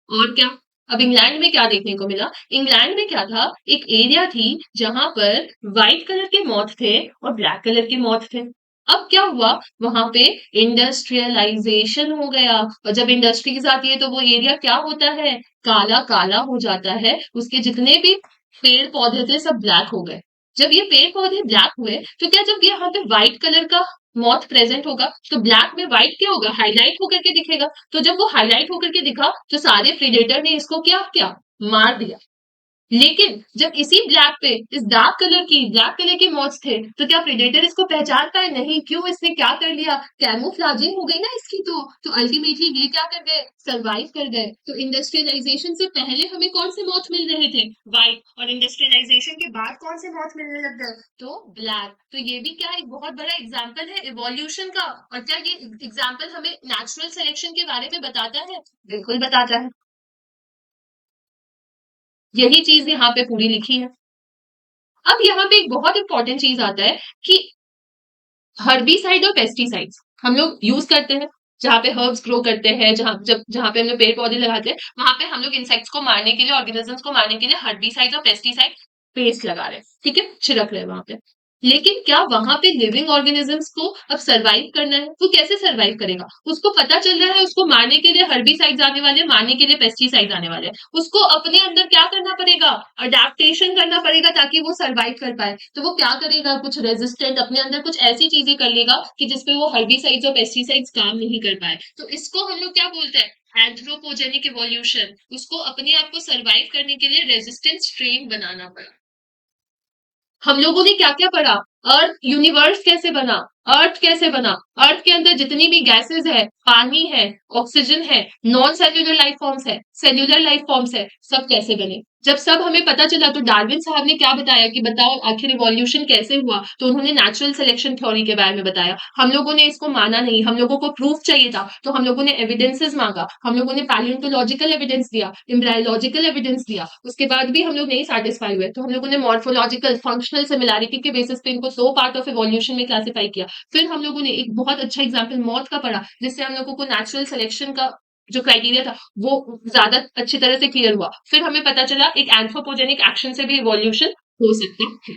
और क्या? अब इंग्लैंड में क्या देखने को मिला? इंग्लैंड में क्या था, एक एरिया थी जहां पर व्हाइट कलर के मॉथ थे और ब्लैक कलर के मॉथ थे। अब क्या हुआ? वहां पे इंडस्ट्रियलाइजेशन हो गया, और जब इंडस्ट्रीज आती है तो वो एरिया क्या होता है? काला काला हो जाता है, उसके जितने भी पेड़ पौधे थे सब ब्लैक हो गए। जब ये पेड़ पौधे ब्लैक हुए तो क्या, जब यहाँ पे व्हाइट कलर का मॉथ प्रेजेंट होगा तो ब्लैक में व्हाइट क्या होगा? हाईलाइट होकर के दिखेगा। तो जब वो हाईलाइट होकर के दिखा तो सारे प्रेडेटर ने इसको क्या किया? मार दिया। लेकिन जब इसी ब्लैक पे इस ब्लैक कलर के मॉथ्स थे, तो क्या प्रेडेटर इसको पहचान पाए? नहीं। क्यों? इसने क्या कर लिया? कैमोफ्लाजिंग हो गई ना इसकी। तो अल्टीमेटली ये क्या कर गए? सरवाइव कर गए। तो इंडस्ट्रियलाइजेशन से पहले हमें कौन से मॉथ मिल रहे थे? व्हाइट, और इंडस्ट्रियलाइजेशन के बाद कौन से मॉथ मिलने लग गए? तो ब्लैक। तो ये भी क्या एक बहुत बड़ा एग्जाम्पल है इवोल्यूशन का। और क्या ये एग्जाम्पल हमें नेचुरल सिलेक्शन के बारे में बताता है? बिल्कुल बताता है। यही चीज यहाँ पे पूरी लिखी है। अब यहाँ पे एक बहुत इंपॉर्टेंट चीज आता है कि हर्बिसाइड और पेस्टिसाइड्स हम लोग यूज करते हैं, जहाँ पे हर्ब्स ग्रो करते हैं, जहाँ पे हम लोग पेड़ पौधे लगाते हैं, वहां पे हम लोग इंसेक्ट्स को मारने के लिए, ऑर्गेनिजम्स को मारने के लिए हर्बिसाइड और पेस्टिसाइड पेस्ट लगा रहे हैं, ठीक है, छिड़क रहे हैं वहां पे। लेकिन क्या वहां पे लिविंग ऑर्गेनिजम्स को अब सरवाइव करना है? वो कैसे सरवाइव करेगा? उसको पता चल रहा है उसको मारने के लिए हर्बिसाइड्स आने वाले हैं, मारने के लिए पेस्टिसाइड्स आने वाले हैं, उसको अपने अंदर क्या करना पड़ेगा? अडेप्टेशन करना पड़ेगा ताकि वो सरवाइव कर पाए। तो वो क्या करेगा? कुछ रेजिस्टेंट अपने अंदर कुछ ऐसी चीजें कर लेगा कि जिसपे वो हर्बिसाइड्स और पेस्टिसाइड्स काम नहीं कर पाए। तो इसको हम लोग क्या बोलते हैं? Anthropogenic evolution. उसको अपने आप को सरवाइव करने के लिए रेजिस्टेंट स्ट्रेन बनाना पड़ा। हम लोगों ने क्या क्या पढ़ा? अर्थ यूनिवर्स कैसे बना? अर्थ कैसे बना? अर्थ के अंदर जितनी भी गैसेस है, पानी है, ऑक्सीजन है, नॉन सेल्युलर लाइफ फॉर्म्स है, सेल्युलर लाइफ फॉर्म्स है, सब कैसे बने? जब सब हमें पता चला तो डार्विन साहब ने क्या बताया कि बताओ आखिर इवोल्यूशन कैसे हुआ? तो उन्होंने नेचुरल सिलेक्शन थ्योरी के बारे में बताया। हम लोगों ने इसको माना नहीं, हम लोगों को प्रूफ चाहिए था, तो हम लोगों ने एविडेंसेस मांगा, हम लोगों ने पैलियोंटोलॉजिकल एविडेंस दिया, एम्ब्रायोलॉजिकल एविडेंस दिया, उसके बाद भी हम लोग नहीं सेटिस्फाई हुए, तो हम लोगों ने मॉर्फोलॉजिकल फंक्शनल सिमिलैरिटी के बेसिस पे इनको 2 पार्ट ऑफ इवोल्यूशन में क्लासिफाई किया। फिर हम लोगों ने एक बहुत अच्छा एग्जाम्पल मौत का पढ़ा, जिससे हम लोगों को नेचुरल सिलेक्शन का जो क्राइटेरिया था वो ज्यादा अच्छी तरह से क्लियर हुआ। फिर हमें पता चला एक एंथ्रोपोजेनिक एक्शन से भी इवोल्यूशन हो सकता है।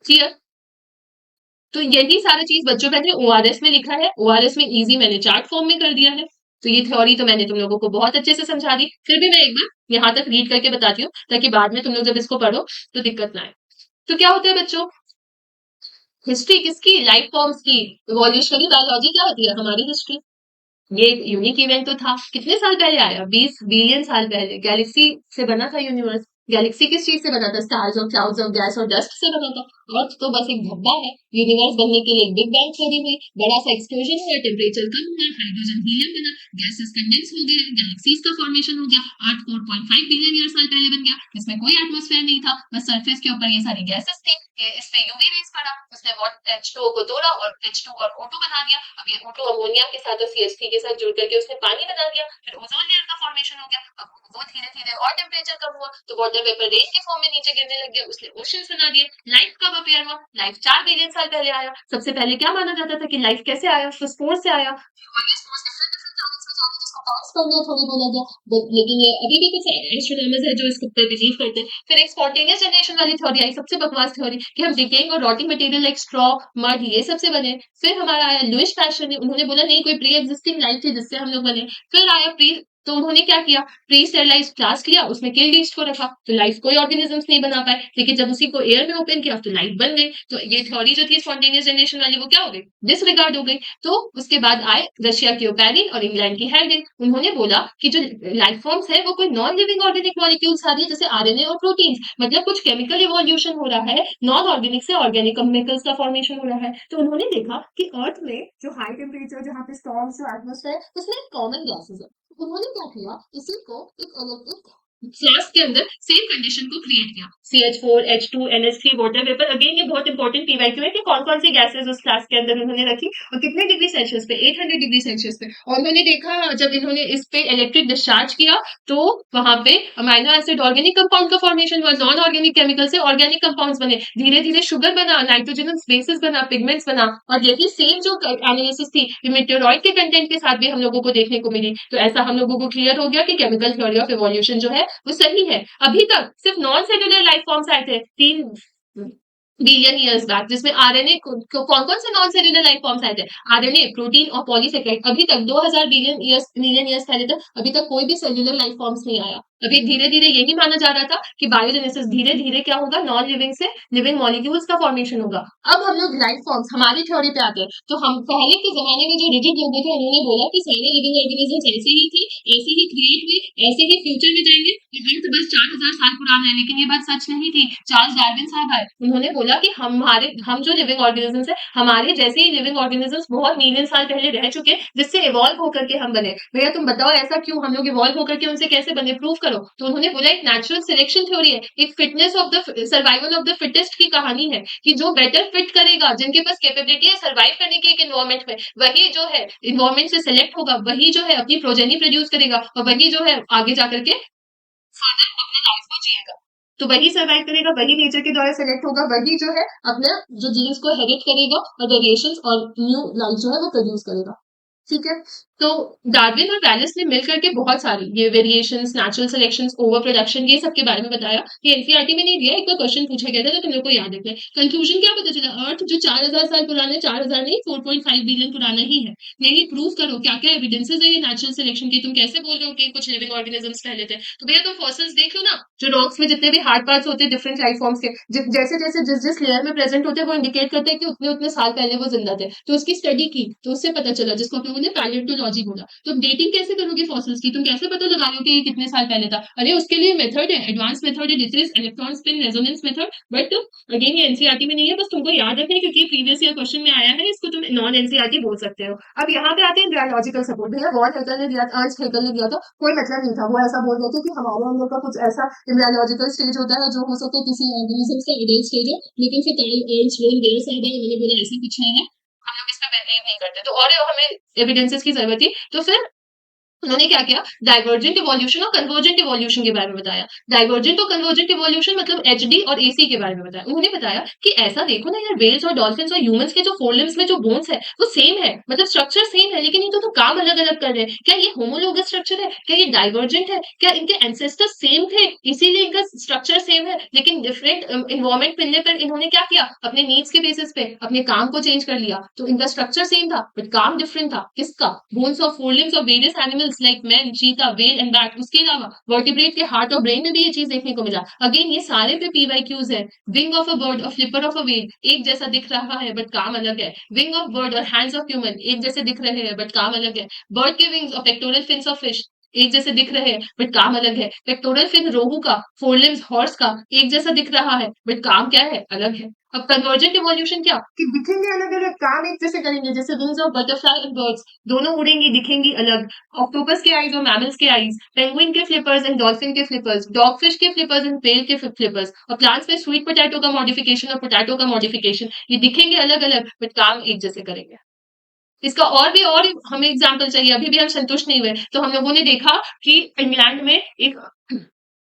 क्लियर? तो यही सारा चीज बच्चों मैंने ओआरएस में लिखा है, ओआरएस में इजी मैंने चार्ट फॉर्म में कर दिया है। तो ये थ्योरी तो मैंने तुम लोगों को बहुत अच्छे से समझा दी, फिर भी मैं एक बार यहाँ तक रीड करके बताती हूँ ताकि बाद में तुम लोग जब इसको पढ़ो तो दिक्कत ना आए। तो क्या होता है बच्चों, हिस्ट्री किसकी? लाइफ फॉर्म्स की। इवोल्यूशनरी बायोलॉजी क्या होती है? हमारी हिस्ट्री। ये एक यूनिक इवेंट तो था, कितने साल पहले आया? 20 बिलियन साल पहले गैलेक्सी से बना था यूनिवर्स। गैलेक्सी किस चीज से बना था? स्टार्स और क्लाउड्स और गैस और डस्ट से बना था। अर्थ तो बस एक धब्बा है। यूनिवर्स बनने के लिए एक बिग बैंग थ्योरी हुई, बड़ा सा एक्सप्लोजन हुआ, टेम्परेचर कम हुआ, हाइड्रोजन हीलियम बना, गैसेस कंडेंस हो गए, गैलेक्सीज का फॉर्मेशन हो गया। अर्थ 4.5 बिलियन ईयर साल पहले बन गया, इसमें कोई एटमॉस्फेयर नहीं था, बस सरफेस के ऊपर ये सारी गैसेस थी। इस पे यूवी रेस पड़ा, उसने वॉट H2O को तोड़ा और H2 और O2 बना दिया। अब ये O2 अमोनिया के साथ और CH3 के साथ जुड़ करके उसने पानी बना दिया। फिर ओजोन लेयर का फॉर्मेशन हो गया। अब वो धीरे धीरे और टेम्परेचर कम हुआ तो वाटर वेपर रेन के फॉर्म में नीचे गिरने लग गया, उसने ओशंस बना दिए। लाइफ कब अपेयर हुआ? लाइफ 4 बिलियन साल पहले आया। सबसे पहले क्या माना जाता था कि लाइफ कैसे आया? तो स्पोर से आया। और ये स्पोर्स डिफरेंट डिफरेंट प्लैनेट्स में जाने जिसको पास करना थोड़ी बोला गया। लेकिन ये अभी भी कुछ एस्ट्रोनॉमर्स है जो इसको पे बिलीव करते हैं। फिर एक स्पॉन्टेनियस जनरेशन वाली थ्योरी आई, सबसे बकवास थ्योरी, कि हम डिकेइंग और rotting material like straw, mud, ये सबसे बने। फिर हमारा आया लुइस पैस्चर ने, उन्होंने बोला नहीं, कोई प्री एग्जिस्टिंग लाइफ थी जिससे हम लोग बने। फिर आया प्री, तो उन्होंने क्या किया, प्री स्टेरलाइज्ड फ्लास्क लिया, उसमें किल्ड यीस्ट को रखा, तो लाइफ कोई ऑर्गेनिजम्स नहीं बना पाए। लेकिन जब उसी को एयर में ओपन किया तो लाइफ बन गई। तो ये थ्योरी जो थी स्पॉन्टेनियस जनरेशन वाली वो क्या हो गई? डिसरिगार्ड हो गई। तो उसके बाद आए रशिया के ओपैरिन और इंग्लैंड की हेल्डिन, उन्होंने बोला कि जो लाइफ फॉर्म्स है वो कोई नॉन लिविंग ऑर्गेनिक मॉलिक्यूल्स आ रही है, जैसे आरएनए और प्रोटीन्स, मतलब कुछ केमिकल इवोल्यूशन हो रहा है, नॉन ऑर्गेनिक से ऑर्गेनिक केमिकल्स का फॉर्मेशन हो रहा है। तो उन्होंने देखा कि अर्थ में जो हाई टेम्परेचर, जहाँ पे स्टॉर्म्स, जो एटमोस्फेयर, उसमें कॉमन गैसेस है। उन्होंने क्या किया, इसी को एक इलेक्ट्रिक फ्लास्क के अंदर सेम कंडीशन को क्रिएट किया, CH4, H2, NH3, water vapour. Again ये बहुत इंपॉर्टेंट पीवाईक्यू है कि कौन कौन सी गैसेस उस फ्लास्क के अंदर उन्होंने रखी और कितने डिग्री सेल्सियस पे, 800 डिग्री सेल्सियस पे। और उन्होंने देखा जब इन्होंने इस पे इलेक्ट्रिक डिस्चार्ज किया तो वहां पे अमाइनो एसिड ऑर्गेनिक कंपाउंड का फॉर्मेशन हुआ, नॉन ऑर्गेनिक केमिकल से ऑर्गेनिक कंपाउंड्स बने, धीरे धीरे शुगर बना, नाइट्रोजनस बेसिस बना, पिगमेंट्स बना। और यही सेम जो एनालिसिस थी मेटेरोइड के कंटेंट के साथ भी हम लोगों को देखने को मिली। तो ऐसा हम लोगों को क्लियर हो गया कि केमिकल थ्योरी ऑफ इवोल्यूशन जो है वो सही है। अभी तक सिर्फ नॉन सेलुलर लाइफ फॉर्म्स आए थे 3 बिलियन ईयर्स बैक, जिसमें आरएनए कौन कौन से नॉन सेलुलर लाइफ फॉर्म्स आए थे? आरएनए, प्रोटीन और पॉलीसेकेराइड। अभी तक 2000 मिलियन ईयर्स पहले तक अभी तक कोई भी सेलुलर लाइफ फॉर्म्स नहीं आया। अभी धीरे धीरे यही माना जा रहा था कि बायोजेनेसिस धीरे धीरे क्या होगा, नॉन लिविंग से लिविंग मॉलिक्यूल्स का फॉर्मेशन होगा। अब हम लोग लाइफ फॉर्म्स हमारी थ्योरी पे आते हैं। तो हम पहले के जमाने में जो रिजिड लोग थे उन्होंने बोला कि सारे लिविंग ऑर्गेनिजम्स ऐसे ही थे, ऐसे ही क्रिएट हुए, ऐसे ही फ्यूचर में जाएंगे और अर्थ बस 4000 साल पुराना है। लेकिन ये बात सच नहीं थी। चार्ल्स डार्विन साहब आए, उन्होंने बोला कि हम जो लिविंग ऑर्गेनिजम्स है, हमारे जैसे ही लिविंग ऑर्गेनिजम्स बहुत मिलियन साल पहले रह चुके, जिससे इवॉल्व होकर के हम बने। भैया तुम बताओ ऐसा क्यों, हम लोग इवॉल्व होकर के उनसे कैसे बने, प्रूव करो। तो उन्होंने बोला एक नेचुरल सिलेक्शन थ्योरी है, एक fitness of the survival of the fittest की कहानी है, कि जो बेटर फिट करेगा, जिनके पास कैपेबिलिटी है सर्वाइव करने की एक एनवायरमेंट में, वही जो है इन्वायरमेंट से सिलेक्ट होगा, वही जो है अपनी प्रोजेनी प्रोड्यूस करेगा और वही जो है आगे जाकर के फर्दर अपने लाइफ को जिएगा। तो वही सर्वाइव करेगा, वही नेचर के द्वारा सेलेक्ट होगा, वही जो है अपने जो जीन्स को हेरिट करेगा और वेरिएशंस और न्यू लाइफ जो है वो प्रोड्यूस करेगा। ठीक है। तो डार्विन और वैलेस ने मिलकर के बहुत सारी ये variations, natural selections, over production, ये सब के बारे में बताया। ये एनसीईआरटी में नहीं दिया, एक बार क्वेश्चन पूछा गया था तो तुम लोग को याद रखना है। कंक्लूजन क्या पता चला, अर्थ जो 4000 साल पुराना है, 4000 नहीं 4.5 बिलियन पुराना ही है। नहीं, प्रूव करो क्या क्या एविडेंसेस है ये नेचुरल सिलेक्शन की। तुम कैसे बोल रहे हो कि कुछ लिविंग ऑर्गेनिजम्स पहले थे? तो भैया तुम फॉसिल्स देख लो ना, जो रॉक्स में जितने भी हार्ड पार्ट्स होते हैं डिफरेंट लाइफ फॉर्म्स के, जैसे जैसे जिस जिस लेयर में प्रेजेंट होते हैं वो इंडिकेट करते हैं कि उतने उतने साल पहले वो जिंदा थे। तो उसकी स्टडी की तो उससे पता चला, जिसको हम लोगों ने पैलियोंटोलॉजी जियोलॉजी बोला। तुम डेटिंग कैसे करोगे फॉसिल्स की? तुम कैसे पता लगा रहे हो कि ये कितने साल पहले था? अरे उसके लिए मेथड है, एडवांस मेथड है, this is electron spin resonance method. But again ये एनसीईआरटी में नहीं है, बस तुमको याद रखना है क्योंकि प्रीवियस ईयर क्वेश्चन में आया है, इसको तुम नॉन एनसीईआरटी बोल सकते हो। अब यहाँ पे आते हैं एम्ब्रायोलॉजिकल सपोर्ट। भैया वॉन हेगल ने दिया था, अर्न्स्ट हेगल ने दिया था, कोई मतलब नहीं था। वो ऐसा बोल रहे थे कि हमारे अंदर का कुछ ऐसा एम्ब्रायोलॉजिकल स्टेज होता है जो हो सकता है किसी ऑर्गेनिज्म का एडल्ट स्टेज हो, लेकिन फिर कार्ल अर्न्स्ट वोन डेयरसाइडर उन्होंने बोला ऐसा कुछ नहीं है, हम लोग इस पे बिलीव नहीं करते। तो और हमें एविडेंसेस की जरूरत थी, तो फिर उन्होंने क्या किया, डाइवर्जेंट इवोल्यूशन और कन्वर्जेंट इवोल्यूशन के बारे में बताया। डाइवर्जेंट और कन्वर्जेंट इवोल्यूशन मतलब एचडी और एसी के बारे में बताया। उन्होंने बताया कि ऐसा देखो ना यार, वेल्स और डॉल्फिन्स और ह्यूमंस के जो फोरलिम्स में जो बोन्स है वो सेम है, मतलब स्ट्रक्चर सेम है, लेकिन ये तो काम अलग अलग कर रहे हैं। क्या ये होमोलोगस स्ट्रक्चर है? क्या ये डाइवर्जेंट है? क्या इनके एंसेस्टर्स सेम थे इसीलिए इनका स्ट्रक्चर सेम है, लेकिन डिफरेंट इन्वायरमेंट मिलने पर इन्होंने क्या किया, अपने नीड्स के बेसिस पे अपने काम को चेंज कर लिया। तो इनका स्ट्रक्चर सेम था बट काम डिफरेंट था। किसका? Bones of forelimbs of various animals like man, cheetah, whale and bat. उसके अलावा वर्टिब्रेट के हार्ट और ब्रेन में भी ये चीज देखने को मिला। अगेन ये सारे पे पीवाईक्यूज है। विंग ऑफ अ बर्ड और फ्लिपर ऑफ अ व्हेल एक जैसा दिख रहा है बट काम अलग है। विंग ऑफ बर्ड और हैंड्स ऑफ ह्यूमन एक जैसे दिख रहे हैं बट काम अलग है। बर्ड के विंग्स और पेक्टोरल फिन्स ऑफ फिश एक जैसे दिख रहे हैं बट काम अलग है। पेक्टोरल फिन रोहू का, फोरलिम्स हॉर्स का एक जैसा दिख रहा है बट काम क्या है, अलग है। अब कन्वर्जेंट इवोल्यूशन क्या, कि दिखेंगे अलग अलग, काम एक जैसे करेंगे। जैसे wings of butterfly and birds दोनों उड़ेंगी, दिखेंगी अलग। ऑक्टोपस के आईज और मैमल्स के आईज, पेंगुइन के फ्लिपर्स एंड डॉल्फिन के फ्लिपर्स, डॉगफिश के फ्लिपर्स एंड व्हेल के फ्लिपर्स, और प्लांट्स में स्वीट पोटैटो का मॉडिफिकेशन और पोटैटो का मॉडिफिकेशन, ये दिखेंगे अलग अलग बट काम एक जैसे करेंगे। इसका और हमें एग्जाम्पल चाहिए, अभी भी हम संतुष्ट नहीं हुए। तो हम लोगों ने देखा कि इंग्लैंड में एक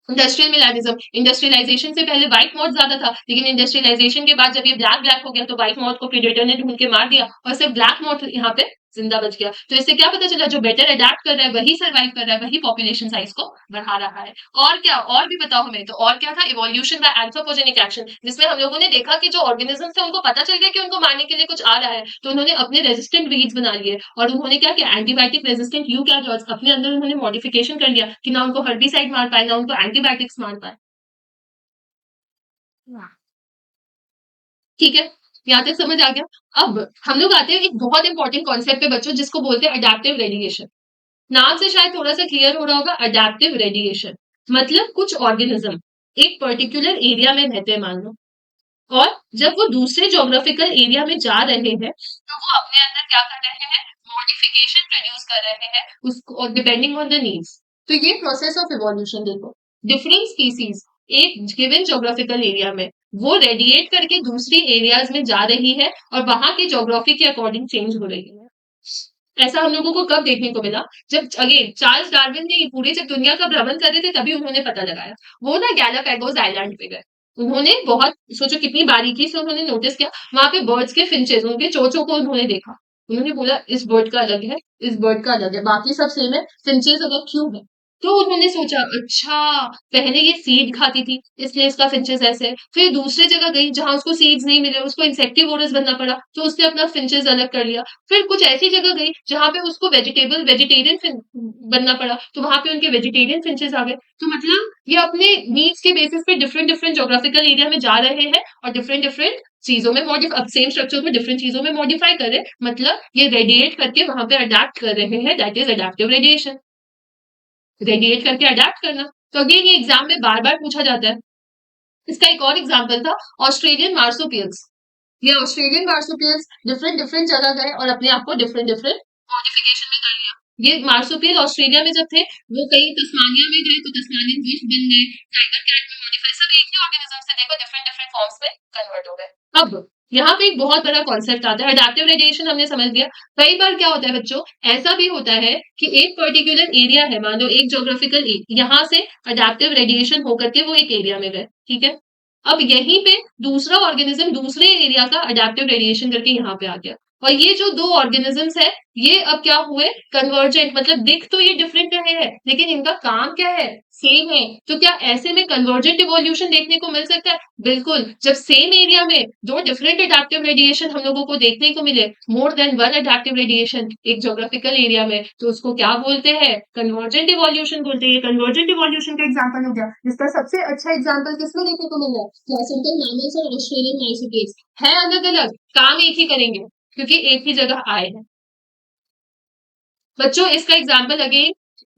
इंडस्ट्रियल मिलानिज्म, इंडस्ट्रियलाइजेशन से पहले व्हाइट मॉथ ज्यादा था, लेकिन इंडस्ट्रियलाइजेशन के बाद जब ये ब्लैक ब्लैक हो गया तो व्हाइट मॉथ को प्रेडेटर ने ढूंढ के मार दिया और सिर्फ ब्लैक मॉथ यहाँ पे जिंदा बच गया। तो इससे क्या पता चला, जो बेटर अडेप्ट कर रहा है वही सर्वाइव कर रहा है, वही पॉपुलेशन साइज को बढ़ा रहा है। और क्या, और भी बताओ हमें। तो और क्या था, इवोल्यूशन बाय एंथ्रोपोजेनिक एक्शन, जिसमें हम लोगों ने देखा कि जो ऑर्गेनिजम्स थे उनको पता चल गया कि उनको मारने के लिए कुछ आ रहा है, तो उन्होंने अपने रेजिस्टेंट वीड्स बना लिए और उन्होंने क्या किया, एंटीबायोटिक रेजिस्टेंट यूकैरियोट्स अपने अंदर उन्होंने मॉडिफिकेशन कर लिया कि ना उनको हर्बिसाइड मार पाए ना उनको एंटीबायोटिक्स मार पाए। ठीक है, यहाँ तक समझ आ गया। अब हम लोग आते हैं एक बहुत इंपॉर्टेंट कॉन्सेप्ट पे बच्चों, जिसको बोलते हैं अडैप्टिव रेडिएशन। नाम से शायद थोड़ा सा क्लियर हो रहा होगा, अडैप्टिव रेडिएशन मतलब कुछ ऑर्गेनिज्म एक पर्टिकुलर एरिया में रहते हैं मान लो, और जब वो दूसरे ज्योग्राफिकल एरिया में जा रहे हैं तो वो अपने अंदर क्या कर रहे हैं, मॉडिफिकेशन प्रोड्यूस कर रहे हैं उसको डिपेंडिंग ऑन द नीड्स। तो ये प्रोसेस ऑफ इवोल्यूशन देखो, डिफरेंट स्पीसीज एक गिवन ज्योग्राफिकल एरिया में वो रेडिएट करके दूसरी एरियाज में जा रही है और वहां की ज्योग्राफी के अकॉर्डिंग चेंज हो रही है। ऐसा हम लोगों को कब देखने को मिला, जब अगेन चार्ल्स डार्विन ने ये पूरे जब दुनिया का भ्रमण कर रहे थे तभी उन्होंने पता लगाया। वो ना गैलापैगोस आइलैंड पे गए, उन्होंने बहुत सोचो कितनी बारीकी से उन्होंने नोटिस किया, वहां पे बर्ड्स के फिंचेस उनके चोचों को उन्होंने देखा। उन्होंने बोला इस बर्ड का अलग है, इस बर्ड का अलग है, बाकी सब सेम है, फिंचेस अलग क्यों है? तो उन्होंने सोचा अच्छा, पहले ये सीड खाती थी इसलिए इसका फिंचेस ऐसे है। फिर दूसरी जगह गई जहां उसको सीड्स नहीं मिले, उसको इंसेक्टिवोरस बनना पड़ा, तो उसने अपना फिंचेस अलग कर लिया। फिर कुछ ऐसी जगह गई जहां पे उसको वेजिटेरियन बनना पड़ा, तो वहां पे उनके वेजिटेरियन फिंचेस आ गए। तो मतलब ये अपने नीड्स के बेसिस पे डिफरेंट डिफरेंट ज्योग्राफिकल एरिया में जा रहे हैं और डिफरेंट डिफरेंट चीजों में मॉडिफाई, अब सेम स्ट्रक्चर को डिफरेंट चीजों में मॉडिफाई करे, मतलब ये रेडिएट करके वहां पे अडेप्ट कर रहे हैं, that is adaptive radiation. Radiate करके अडेप्ट करना। तो अगेन ये एग्जाम में बार बार पूछा जाता है। इसका एक और एग्जाम्पल था ऑस्ट्रेलियन मार्सोपियल्स। ये ऑस्ट्रेलियन मार्सोपियल्स डिफरेंट डिफरेंट जगह गए और अपने आप को डिफरेंट डिफरेंट मॉडिफिकेशन में कर लिया। ये मार्सोपियल ऑस्ट्रेलिया में जब थे, वो कहीं तस्मानिया में गए तो तस्मानियन फिश बन गए, टाइगर कैट में मॉडिफाई, सब एक ही ऑर्गेनिज्म से देखो डिफरेंट डिफरेंट फॉर्म्स में कन्वर्ट हो गए। अब यहाँ पे एक बहुत बड़ा कॉन्सेप्ट आता है, अडैप्टिव रेडिएशन हमने समझ लिया। कई बार क्या होता है बच्चों, ऐसा भी होता है कि एक पर्टिकुलर एरिया है, मान लो एक ज्योग्राफिकल, यहाँ से अडैप्टिव रेडिएशन होकर के वो एक एरिया में गए, ठीक है। अब यहीं पे दूसरा ऑर्गेनिज्म दूसरे एरिया का अडैप्टिव रेडिएशन करके यहाँ पे आ गया, और ये जो दो ऑर्गेनिजम्स है ये अब क्या हुए, कन्वर्जेंट, मतलब दिख तो ये डिफरेंट रहे हैं लेकिन इनका काम क्या है, सेम है। तो क्या ऐसे में कन्वर्जेंट इवोल्यूशन देखने को मिल सकता है? बिल्कुल, जब सेम एरिया में दो डिफरेंट अडैप्टिव रेडिएशन हम लोगों को देखने को मिले, more than one adaptive radiation एक ज्योग्राफिकल एरिया में, तो उसको क्या बोलते हैं, कन्वर्जेंट इवोल्यूशन बोलते हैं। कन्वर्जेंट इवोल्यूशन का एग्जांपल हो गया, जिसका सबसे अच्छा एग्जांपल किसमें देखने को मिल रहा है, प्लेसेंटल मैमल्स और ऑस्ट्रेलियन मार्सुपियल्स। है अलग अलग, काम एक ही करेंगे क्योंकि एक ही जगह आए हैं। बच्चों इसका एग्जाम्पल अगेन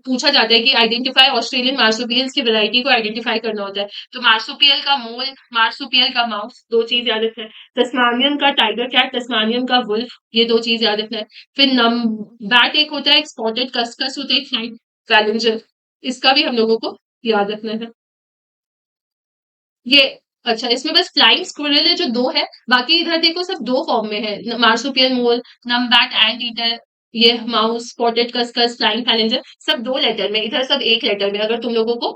पूछा जाता है कि आइडेंटिफाई ऑस्ट्रेलियन मार्सुपियल्स की वैरायटी को आइडेंटिफाई करना होता है। तो मार्सुपियल का मोल, मार्सुपियल का माउस, दो चीज याद रखना है। तस्मानियन का टाइगर कैट, तस्मानियन का वुल्फ, ये दो चीज याद रखना है। फिर नम बैट एक होता है, एक स्पॉटेड कस्कस होता है, एक फ्लाइट वैलेंजर, इसका भी हम लोगों को याद रखना है। ये अच्छा, इसमें बस फ्लाइंग स्क्विरल है जो दो है, बाकी इधर देखो सब दो फॉर्म में है, मार्सुपियल मोल, नमबैट एंट ईटर, ये mouse, spotted cuscus, flying challenger, सब दो लेटर में, इधर सब एक लेटर में, अगर तुम लोगों को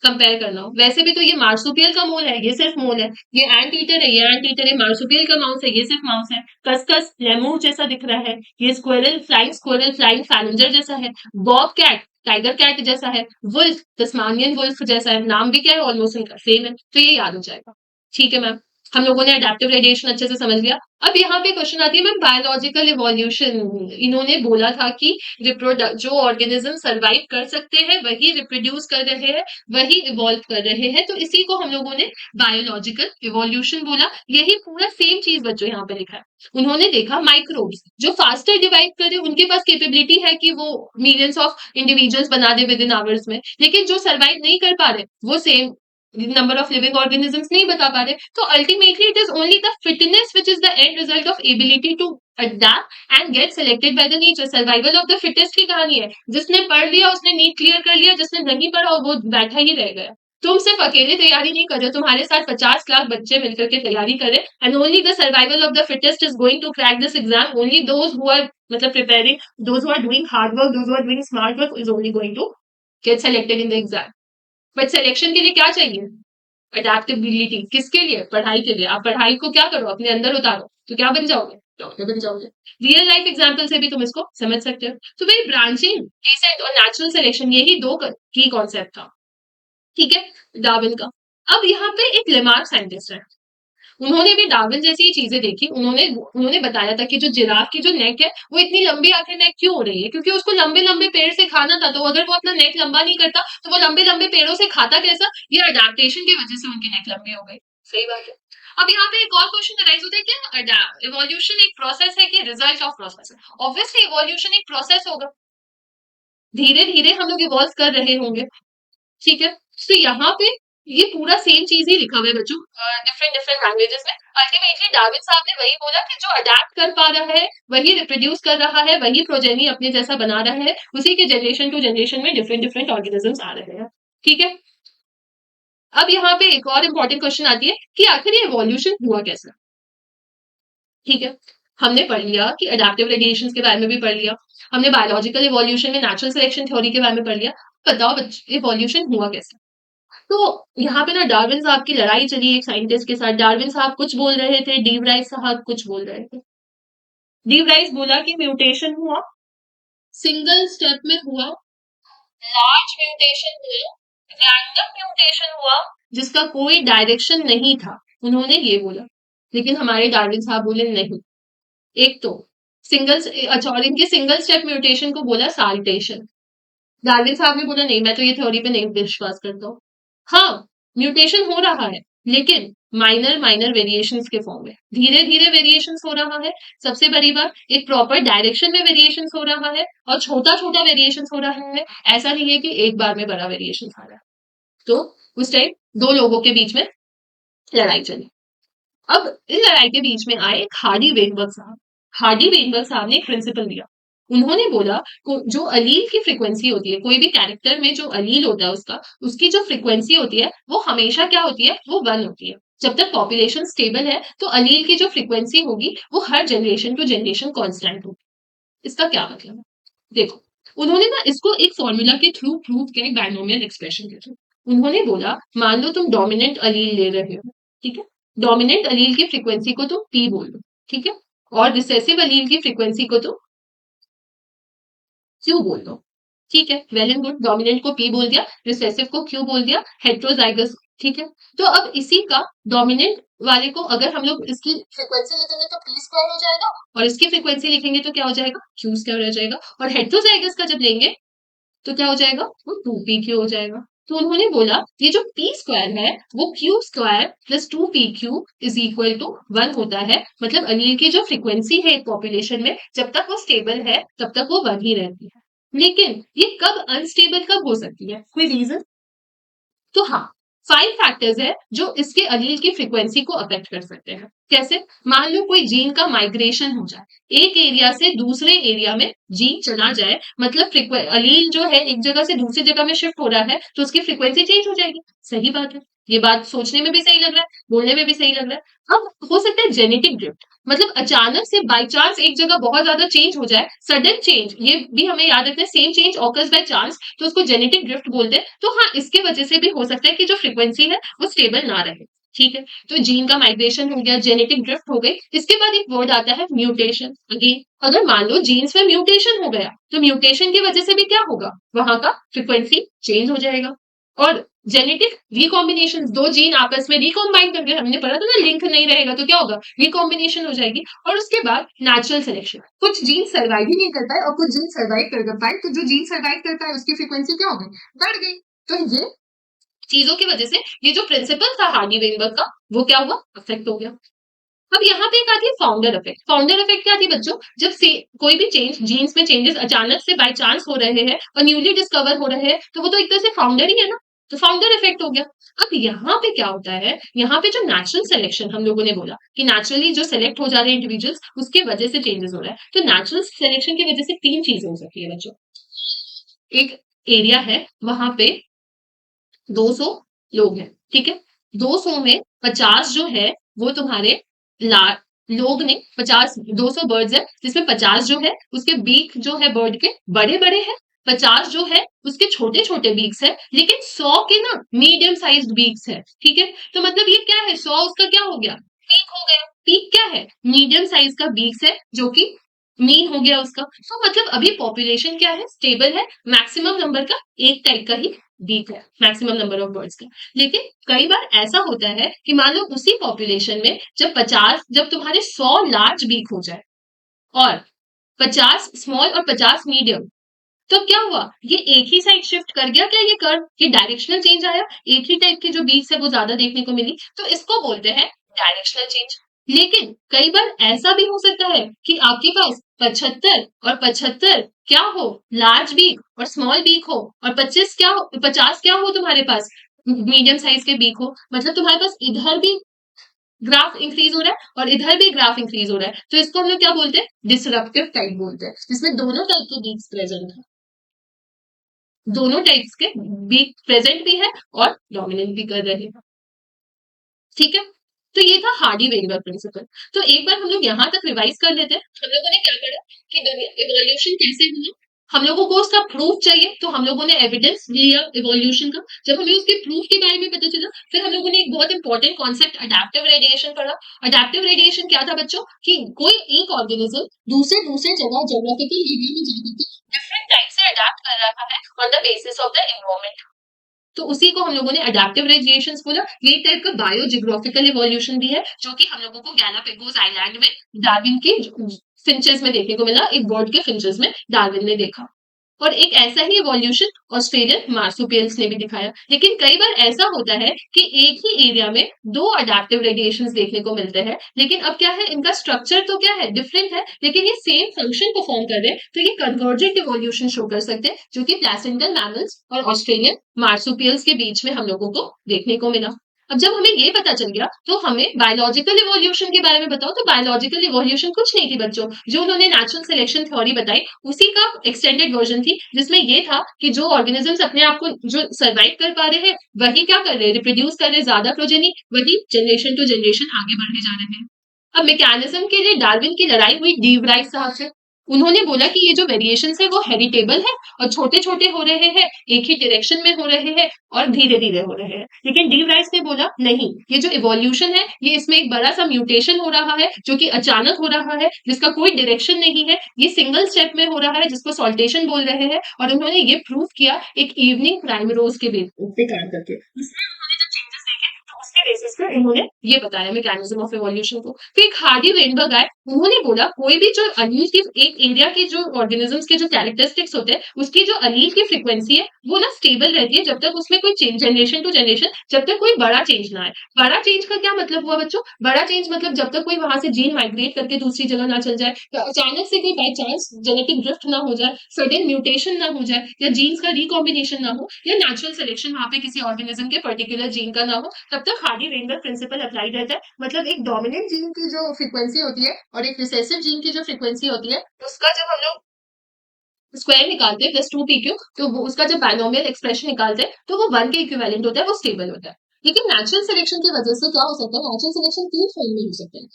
कंपेयर करना हो। वैसे भी तो ये मार्सुपियल का मोल है, ये सिर्फ मोल है। ये एंट ईटर है, ये एंट ईटर है। मार्सुपियल का माउस है, ये सिर्फ माउस है। कस्कस लेमूर जैसा दिख रहा है। ये स्क्विरल फ्लाइंग फैलेंजर जैसा है। बॉब कैट टाइगर कैट जैसा है। वुल्फ तस्मानियन वुल्फ जैसा है। नाम भी क्या है, ऑलमोस्ट इनका सेम है, तो ये याद हो जाएगा। ठीक है मैम, हम लोगों ने अडेप्टिव रेडिएशन अच्छे से समझ लिया। अब यहाँ पे क्वेश्चन आती है मैम, बायोलॉजिकल इवोल्यूशन। इन्होंने बोला था कि रिप्रोडक्ट जो ऑर्गेनिज्म सरवाइव कर सकते हैं वही रिप्रोड्यूस कर रहे हैं, वही इवॉल्व कर रहे हैं, तो इसी को हम लोगों ने बायोलॉजिकल इवोल्यूशन बोला। यही पूरा सेम चीज बच्चों यहाँ पे लिखा है। उन्होंने देखा माइक्रोब्स जो फास्टर डिवाइड करे, उनके पास कैपेबिलिटी है कि वो मिलियंस ऑफ इंडिविजुअल्स बना दे विद इन आवर्स में, लेकिन जो सरवाइव नहीं कर पा रहे वो same number of living organisms नहीं बता पा रहे। तो ultimately it is only the fitness which is the end result of ability to adapt and get selected by the nature. Survival of the fittest की कहानी है। जिसने पढ़ लिया उसने नीट क्लियर कर लिया, जिसने नहीं पढ़ा वो बैठा ही रह गया। तुम सिर्फ अकेले तैयारी नहीं कर रहे, तुम्हारे साथ 50 लाख बच्चे मिलकर के तैयारी कर रहे, and only the survival of the fittest is going to crack this exam. Only those who are मतलब preparing, those who are doing hard work, those who are doing smart work is only going to get selected in the exam. But selection के लिए क्या चाहिए? Adaptability. किसके लिए? पढ़ाई के लिए। आप पढ़ाई को क्या करो, अपने अंदर उतारो, तो क्या बन जाओगे? डॉक्टर बन जाओगे। रियल लाइफ एग्जाम्पल से भी तुम इसको समझ सकते हो। तो भाई ब्रांचिंग, डिसेंट और नेचुरल सिलेक्शन, यही दो की कॉन्सेप्ट था। ठीक है, डार्विन का। अब यहाँ पे एक लेमार्क साइंटिस्ट है, उन्होंने भी डार्विन जैसी ही चीजें देखी। उन्होंने उन्होंने बताया था कि जो जिराफ की जो नेक है वो इतनी लंबी आखिर नेक क्यों हो रही है, क्योंकि उसको लंबे लंबे पेड़ से खाना था। तो अगर वो अपना नेक लंबा नहीं करता तो वो लंबे लंबे पेड़ों से खाता कैसा? ये अडेप्टेशन की वजह से उनकी नेक लंबी हो गई। सही बात है। अब यहाँ पे एक और क्वेश्चन अराइज होता है, क्या इवोल्यूशन एक प्रोसेस है कि रिजल्ट ऑफ प्रोसेस है? ऑब्वियसली इवोल्यूशन एक प्रोसेस होगा, धीरे धीरे हम लोग इवॉल्व कर रहे होंगे। ठीक है, तो यहाँ पे ये पूरा सेम चीज ही लिखा हुआ है बच्चों, डिफरेंट डिफरेंट लैंग्वेजेस में। अल्टीमेटली डार्विन साहब ने वही बोला कि जो अडेप्ट कर पा रहा है वही रिप्रोड्यूस कर रहा है, वही प्रोजेनी अपने जैसा बना रहा है, उसी के जनरेशन टू जनरेशन में डिफरेंट डिफरेंट ऑर्गेनिजम्स आ रहे हैं। ठीक है, अब यहाँ पे एक और इम्पोर्टेंट क्वेश्चन आती है कि आखिर ये एवोल्यूशन हुआ कैसे? ठीक है, हमने पढ़ लिया कि अडेप्टिव रेडिएशन के बारे में भी पढ़ लिया, हमने बायोलॉजिकल इवोल्यूशन में नेचुरल सिलेक्शन थ्योरी के बारे में पढ़ लिया। बताओ बच्चे, इवोल्यूशन हुआ कैसे? तो यहाँ पे ना डार्विन साहब की लड़ाई चली एक साइंटिस्ट के साथ। डार्विन साहब कुछ बोल रहे थे, डी राइस साहब कुछ बोल रहे थे। डी राइस बोला कि म्यूटेशन हुआ, सिंगल स्टेप में हुआ, लार्ज म्यूटेशन हुआ, रैंडम म्यूटेशन हुआ, जिसका कोई डायरेक्शन नहीं था। उन्होंने ये बोला। लेकिन हमारे डार्विन साहब बोले नहीं, एक तो सिंगल, अच्छा, और इनके सिंगल स्टेप म्यूटेशन को बोला साल्टेशन। डार्विन साहब ने बोला नहीं, मैं तो ये थ्योरी पे नहीं विश्वास करता हूँ। हाँ, म्यूटेशन हो रहा है, लेकिन माइनर माइनर वेरिएशंस के फॉर्म में, धीरे धीरे वेरिएशंस हो रहा है। सबसे बड़ी बात, एक प्रॉपर डायरेक्शन में वेरिएशंस हो रहा है, और छोटा छोटा वेरिएशंस हो रहा है। ऐसा नहीं है कि एक बार में बड़ा वेरिएशन आ रहा है। तो उस टाइम दो लोगों के बीच में लड़ाई चली। अब इन लड़ाई के बीच में आए एक हार्डी वेनबर्ग साहब। हार्डी वेनबर्ग साहब ने एक प्रिंसिपल दिया। उन्होंने बोला जो अलील की फ्रीक्वेंसी होती है, कोई भी कैरेक्टर में जो अलील होता है उसका, उसकी जो फ्रीक्वेंसी होती है वो हमेशा क्या होती है? वो 1 होती है। जब तक पॉपुलेशन स्टेबल है तो अलील की जो फ्रीक्वेंसी होगी वो हर जनरेशन टू जनरेशन कांस्टेंट होगी। इसका क्या मतलब है? देखो, उन्होंने ना इसको एक फॉर्मूला के थ्रू प्रूव किया, एक बाइनोमियल एक्सप्रेशन के थ्रू। उन्होंने बोला, मान लो तुम डोमिनेंट अलील ले रहे हो, ठीक है? डोमिनेंट अलील की फ्रीक्वेंसी को तुम पी बोल दो, ठीक है? और रिसेसिव अलील की फ्रीक्वेंसी को तुम क्यू बोल दो, ठीक है? वेल एंड गुड, डोमिनेंट को पी बोल दिया, रिसेसिव को क्यू बोल दिया, हेट्रोजाइगस, ठीक है? तो अब इसी का डोमिनेंट वाले को अगर हम लोग इसकी फ्रीक्वेंसी लिखेंगे तो पी स्क्वायर हो जाएगा, और इसकी फ्रीक्वेंसी लिखेंगे तो क्या हो जाएगा? क्यू स्क्वायर हो जाएगा। और हेट्रोजाइगस का जब लेंगे तो क्या हो जाएगा? वो 2p क्यू हो जाएगा। तो उन्होंने बोला ये जो पी स्क्वायर है वो Q square plus 2pq is equal to 1 होता है। मतलब अनिल की जो फ्रीक्वेंसी है पॉपुलेशन में जब तक वो स्टेबल है तब तक वो 1 ही रहती है। लेकिन ये कब अनस्टेबल कब हो सकती है, कोई रीजन? तो हाँ, 5 फैक्टर्स है जो इसके अलील की फ्रीक्वेंसी को अफेक्ट कर सकते हैं। कैसे? मान लो कोई जीन का माइग्रेशन हो जाए, एक एरिया से दूसरे एरिया में जीन चला जाए, मतलब अलील जो है एक जगह से दूसरी जगह में शिफ्ट हो रहा है तो उसकी फ्रीक्वेंसी चेंज हो जाएगी। सही बात है, ये बात सोचने में भी सही लग रहा है, बोलने में भी सही लग रहा है। अब हो सकता है जेनेटिक ड्रिफ्ट, मतलब अचानक से बाय चांस एक जगह बहुत ज्यादा चेंज हो जाए, सडन चेंज, ये भी हमें याद रखना है, same change occurs by chance, तो उसको जेनेटिक ड्रिफ्ट बोलते हैं। तो हाँ, इसके वजह से भी हो सकता है कि जो फ्रीक्वेंसी है वो स्टेबल ना रहे। ठीक है, तो जीन का माइग्रेशन हो गया, जेनेटिक ड्रिफ्ट हो गई। इसके बाद एक वर्ड आता है म्यूटेशन। अगेन, अगर मान लो जीन्स में म्यूटेशन हो गया तो म्यूटेशन की वजह से भी क्या होगा, वहां का फ्रीक्वेंसी चेंज हो जाएगा। और जेनेटिक रिकॉम्बिनेशन, दो जीन आपस में रिकॉम्बाइन करके, हमने पढ़ा था ना, लिंक नहीं रहेगा तो क्या होगा, रिकॉम्बिनेशन हो जाएगी। और उसके बाद नेचुरल सिलेक्शन, कुछ जीन सर्वाइव ही नहीं कर पाए और कुछ जीन सर्वाइव कर पाए, तो जो जीन सर्वाइव कर पाए उसकी फ्रीक्वेंसी क्या हो गई, बढ़ गई। तो ये चीजों की वजह से ये जो प्रिंसिपल था हार्डी वेनबर्ग का वो क्या हुआ, अफेक्ट हो गया। अब यहाँ पे एक आती है फाउंडर इफेक्ट। फाउंडर इफेक्ट क्या थी बच्चों, जब से कोई भी चेंज जीन्स में चेंजेस अचानक से बाय चांस हो रहे हैं और न्यूली डिस्कवर हो रहे हैं तो वो तो एक तरह से फाउंडर ही है ना, तो फाउंडर इफेक्ट हो गया। अब यहाँ पे क्या होता है, यहाँ पे जो नेचुरल सिलेक्शन हम लोगों ने बोला कि नेचुरली जो सिलेक्ट हो जा रहे हैं इंडिविजुअल्स उसके वजह से चेंजेस हो रहा है, तो नेचुरल सिलेक्शन की वजह से तीन चीजें हो सकती है बच्चों। एक एरिया है, वहां पे 200 लोग हैं, ठीक है, 200 में 50 जो है वो तुम्हारे ला लोग ने 50, 200 बर्ड्स है जिसमें 50 जो है उसके बीक जो है बर्ड के बड़े बड़े हैं, 50 जो है उसके छोटे छोटे बीक्स है, लेकिन 100 के ना मीडियम साइज्ड बीक्स है। ठीक है, तो मतलब ये क्या है, 100 उसका क्या हो गया, पीक हो गया। पीक क्या है, मीडियम साइज का बीक्स है जो कि मीन हो गया उसका। तो मतलब अभी पॉपुलेशन क्या है, स्टेबल है, मैक्सिमम नंबर का एक टाइप का ही बीक है, मैक्सिमम नंबर ऑफ बर्ड्स का। लेकिन कई बार ऐसा होता है कि मान लो उसी पॉपुलेशन में जब तुम्हारे 100 लार्ज बीक हो जाए और 50 स्मॉल और 50 मीडियम, तो क्या हुआ, ये एक ही साइड शिफ्ट कर गया क्या, ये कर्व, ये डायरेक्शनल चेंज आया, एक ही टाइप की जो बीक्स है वो ज्यादा देखने को मिली, तो इसको बोलते हैं डायरेक्शनल चेंज। लेकिन कई बार ऐसा भी हो सकता है कि आपके पास 75 और 75 क्या हो, लार्ज बीक और स्मॉल बीक हो, और 25 क्या हो, 50 क्या हो तुम्हारे पास, मीडियम साइज के बीक हो। मतलब तुम्हारे पास इधर भी ग्राफ इंक्रीज हो रहा है और इधर भी ग्राफ इंक्रीज हो रहा है, तो इसको हम लोग क्या बोलते हैं, डिसरप्टिव टाइप बोलते हैं, जिसमें दोनों टाइप के बीक्स प्रेजेंट है, दोनों टाइप्स के बीक प्रेजेंट भी है और डोमिनेट भी कर रहे हैं। ठीक है, तो ये था हार्डी वेनबर्ग प्रिंसिपल। तो एक बार हम लोग यहाँ तक रिवाइज कर लेते हैं, हम लोगों ने क्या पढ़ा कि इवोल्यूशन कैसे हुआ, हम लोगों को उसका प्रूफ चाहिए तो हम लोगों ने एविडेंस लिया इवोल्यूशन का। जब हमें उसके प्रूफ के बारे में पता चला फिर हम लोगों ने एक बहुत इंपॉर्टेंट कॉन्सेप्ट अडेप्टिव रेडिएशन पढ़ा। अडेप्टिव रेडिएशन क्या था बच्चों, कि कोई एक ऑर्गेनिज्म दूसरे दूसरे जगह जोग्राफिकल एरिया में जाकर के डिफरेंट टाइप से अडेप्ट कर रहा है on the basis of the environment, तो उसी को हम लोगों ने अडेप्टिव रेडिएशंस बोला। ये टाइप का बायोजियोग्राफिकल इवोल्यूशन भी है जो कि हम लोगों को गैलापागोस आइलैंड में डार्विन के फिंचेस में देखने को मिला, एक बर्ड के फिंचेस में डार्विन ने देखा। और एक ऐसा ही इवोल्यूशन ऑस्ट्रेलियन मार्सुपियल्स ने भी दिखाया। लेकिन कई बार ऐसा होता है कि एक ही एरिया में दो अडेप्टिव रेडिएशंस देखने को मिलते हैं, लेकिन अब क्या है, इनका स्ट्रक्चर तो क्या है, डिफरेंट है, लेकिन ये सेम फंक्शन परफॉर्म कर रहे हैं, तो ये कन्वर्जेंट इवोल्यूशन शो कर सकते हैं, जो कि प्लेसेंटल मैमल्स और ऑस्ट्रेलियन मार्सुपियल्स के बीच में हम लोगों को देखने को मिला। अब जब हमें ये पता चल गया तो हमें बायोलॉजिकल इवोल्यूशन के बारे में बताओ। तो बायोलॉजिकल इवोल्यूशन कुछ नहीं थी बच्चों, जो उन्होंने नेचुरल सिलेक्शन थ्योरी बताई उसी का एक्सटेंडेड वर्जन थी, जिसमें ये था कि जो ऑर्गेनिजम्स अपने आप को जो सर्वाइव कर पा रहे हैं वही क्या कर रहे हैं, रिप्रोड्यूस कर रहे हैं ज्यादा प्रोजेनी, वही जनरेशन टू जनरेशन आगे बढ़े जा रहे हैं। अब मैकेनिज्म के लिए डार्विन की लड़ाई हुई डीव राइस साहब से। उन्होंने बोला कि ये जो वेरिएशन है वो हेरिटेबल है और छोटे छोटे हो रहे हैं, एक ही डायरेक्शन में हो रहे हैं और धीरे धीरे हो रहे हैं। लेकिन डीव राइस ने बोला नहीं, ये जो इवोल्यूशन है ये इसमें एक बड़ा सा म्यूटेशन हो रहा है जो कि अचानक हो रहा है, जिसका कोई डायरेक्शन नहीं है, ये सिंगल स्टेप में हो रहा है, जिसको सॉल्टेशन बोल रहे हैं। और उन्होंने ये प्रूव किया एक इवनिंग प्राइमरोज के बेस पे काम करके। फिर इन्होंने ये बताया मैकेनिज्म ऑफ इवोल्यूशन को। फिर एक हार्डी वेनबर्ग आए, उन्होंने बोला कोई भी जो अलील की एक एरिया के जो ऑर्गेनिजम्स के जो कैरेक्टरिस्टिक्स होते हैं, उसकी जो अलील की फ्रीक्वेंसी है वो ना स्टेबल रहती है जब तक उसमें कोई चेंज जनरेशन टू जनरेशन जब तक कोई बड़ा चेंज ना आए। बड़ा चेंज का क्या मतलब हुआ बच्चों? बड़ा चेंज मतलब जब तक कोई वहां से जीन माइग्रेट करके दूसरी जगह ना चल जाए, तो अचानक से कोई बाय चांस जेनेटिक ड्रिफ्ट ना हो जाए, सडन म्यूटेशन ना हो जाए, या जीन्स का रिकॉम्बिनेशन ना हो, या नेचुरल सिलेक्शन वहां पे किसी ऑर्गेनिज्म के पर्टिकुलर जीन का ना हो, तब तक हार्डी वेनबर्ग प्रिंसिपल अप्लाई रहता है। मतलब एक डोमिनेंट जीन की जो फ्रीक्वेंसी होती है और एक रिसेसिव जीन की जो फ्रीक्वेंसी होती है, उसका जब हम लोग स्क्वायर निकालते हैं प्लस टू पी क्यू, तो वो उसका जब बाइनोमियल एक्सप्रेशन निकालते हैं तो वो वन के इक्विवेलेंट होता है, वो स्टेबल होता है। लेकिन नेचुरल सिलेक्शन की वजह से क्या हो सकता है? नेचुरल सिलेक्शन तीन फॉर्म में हो सकता है।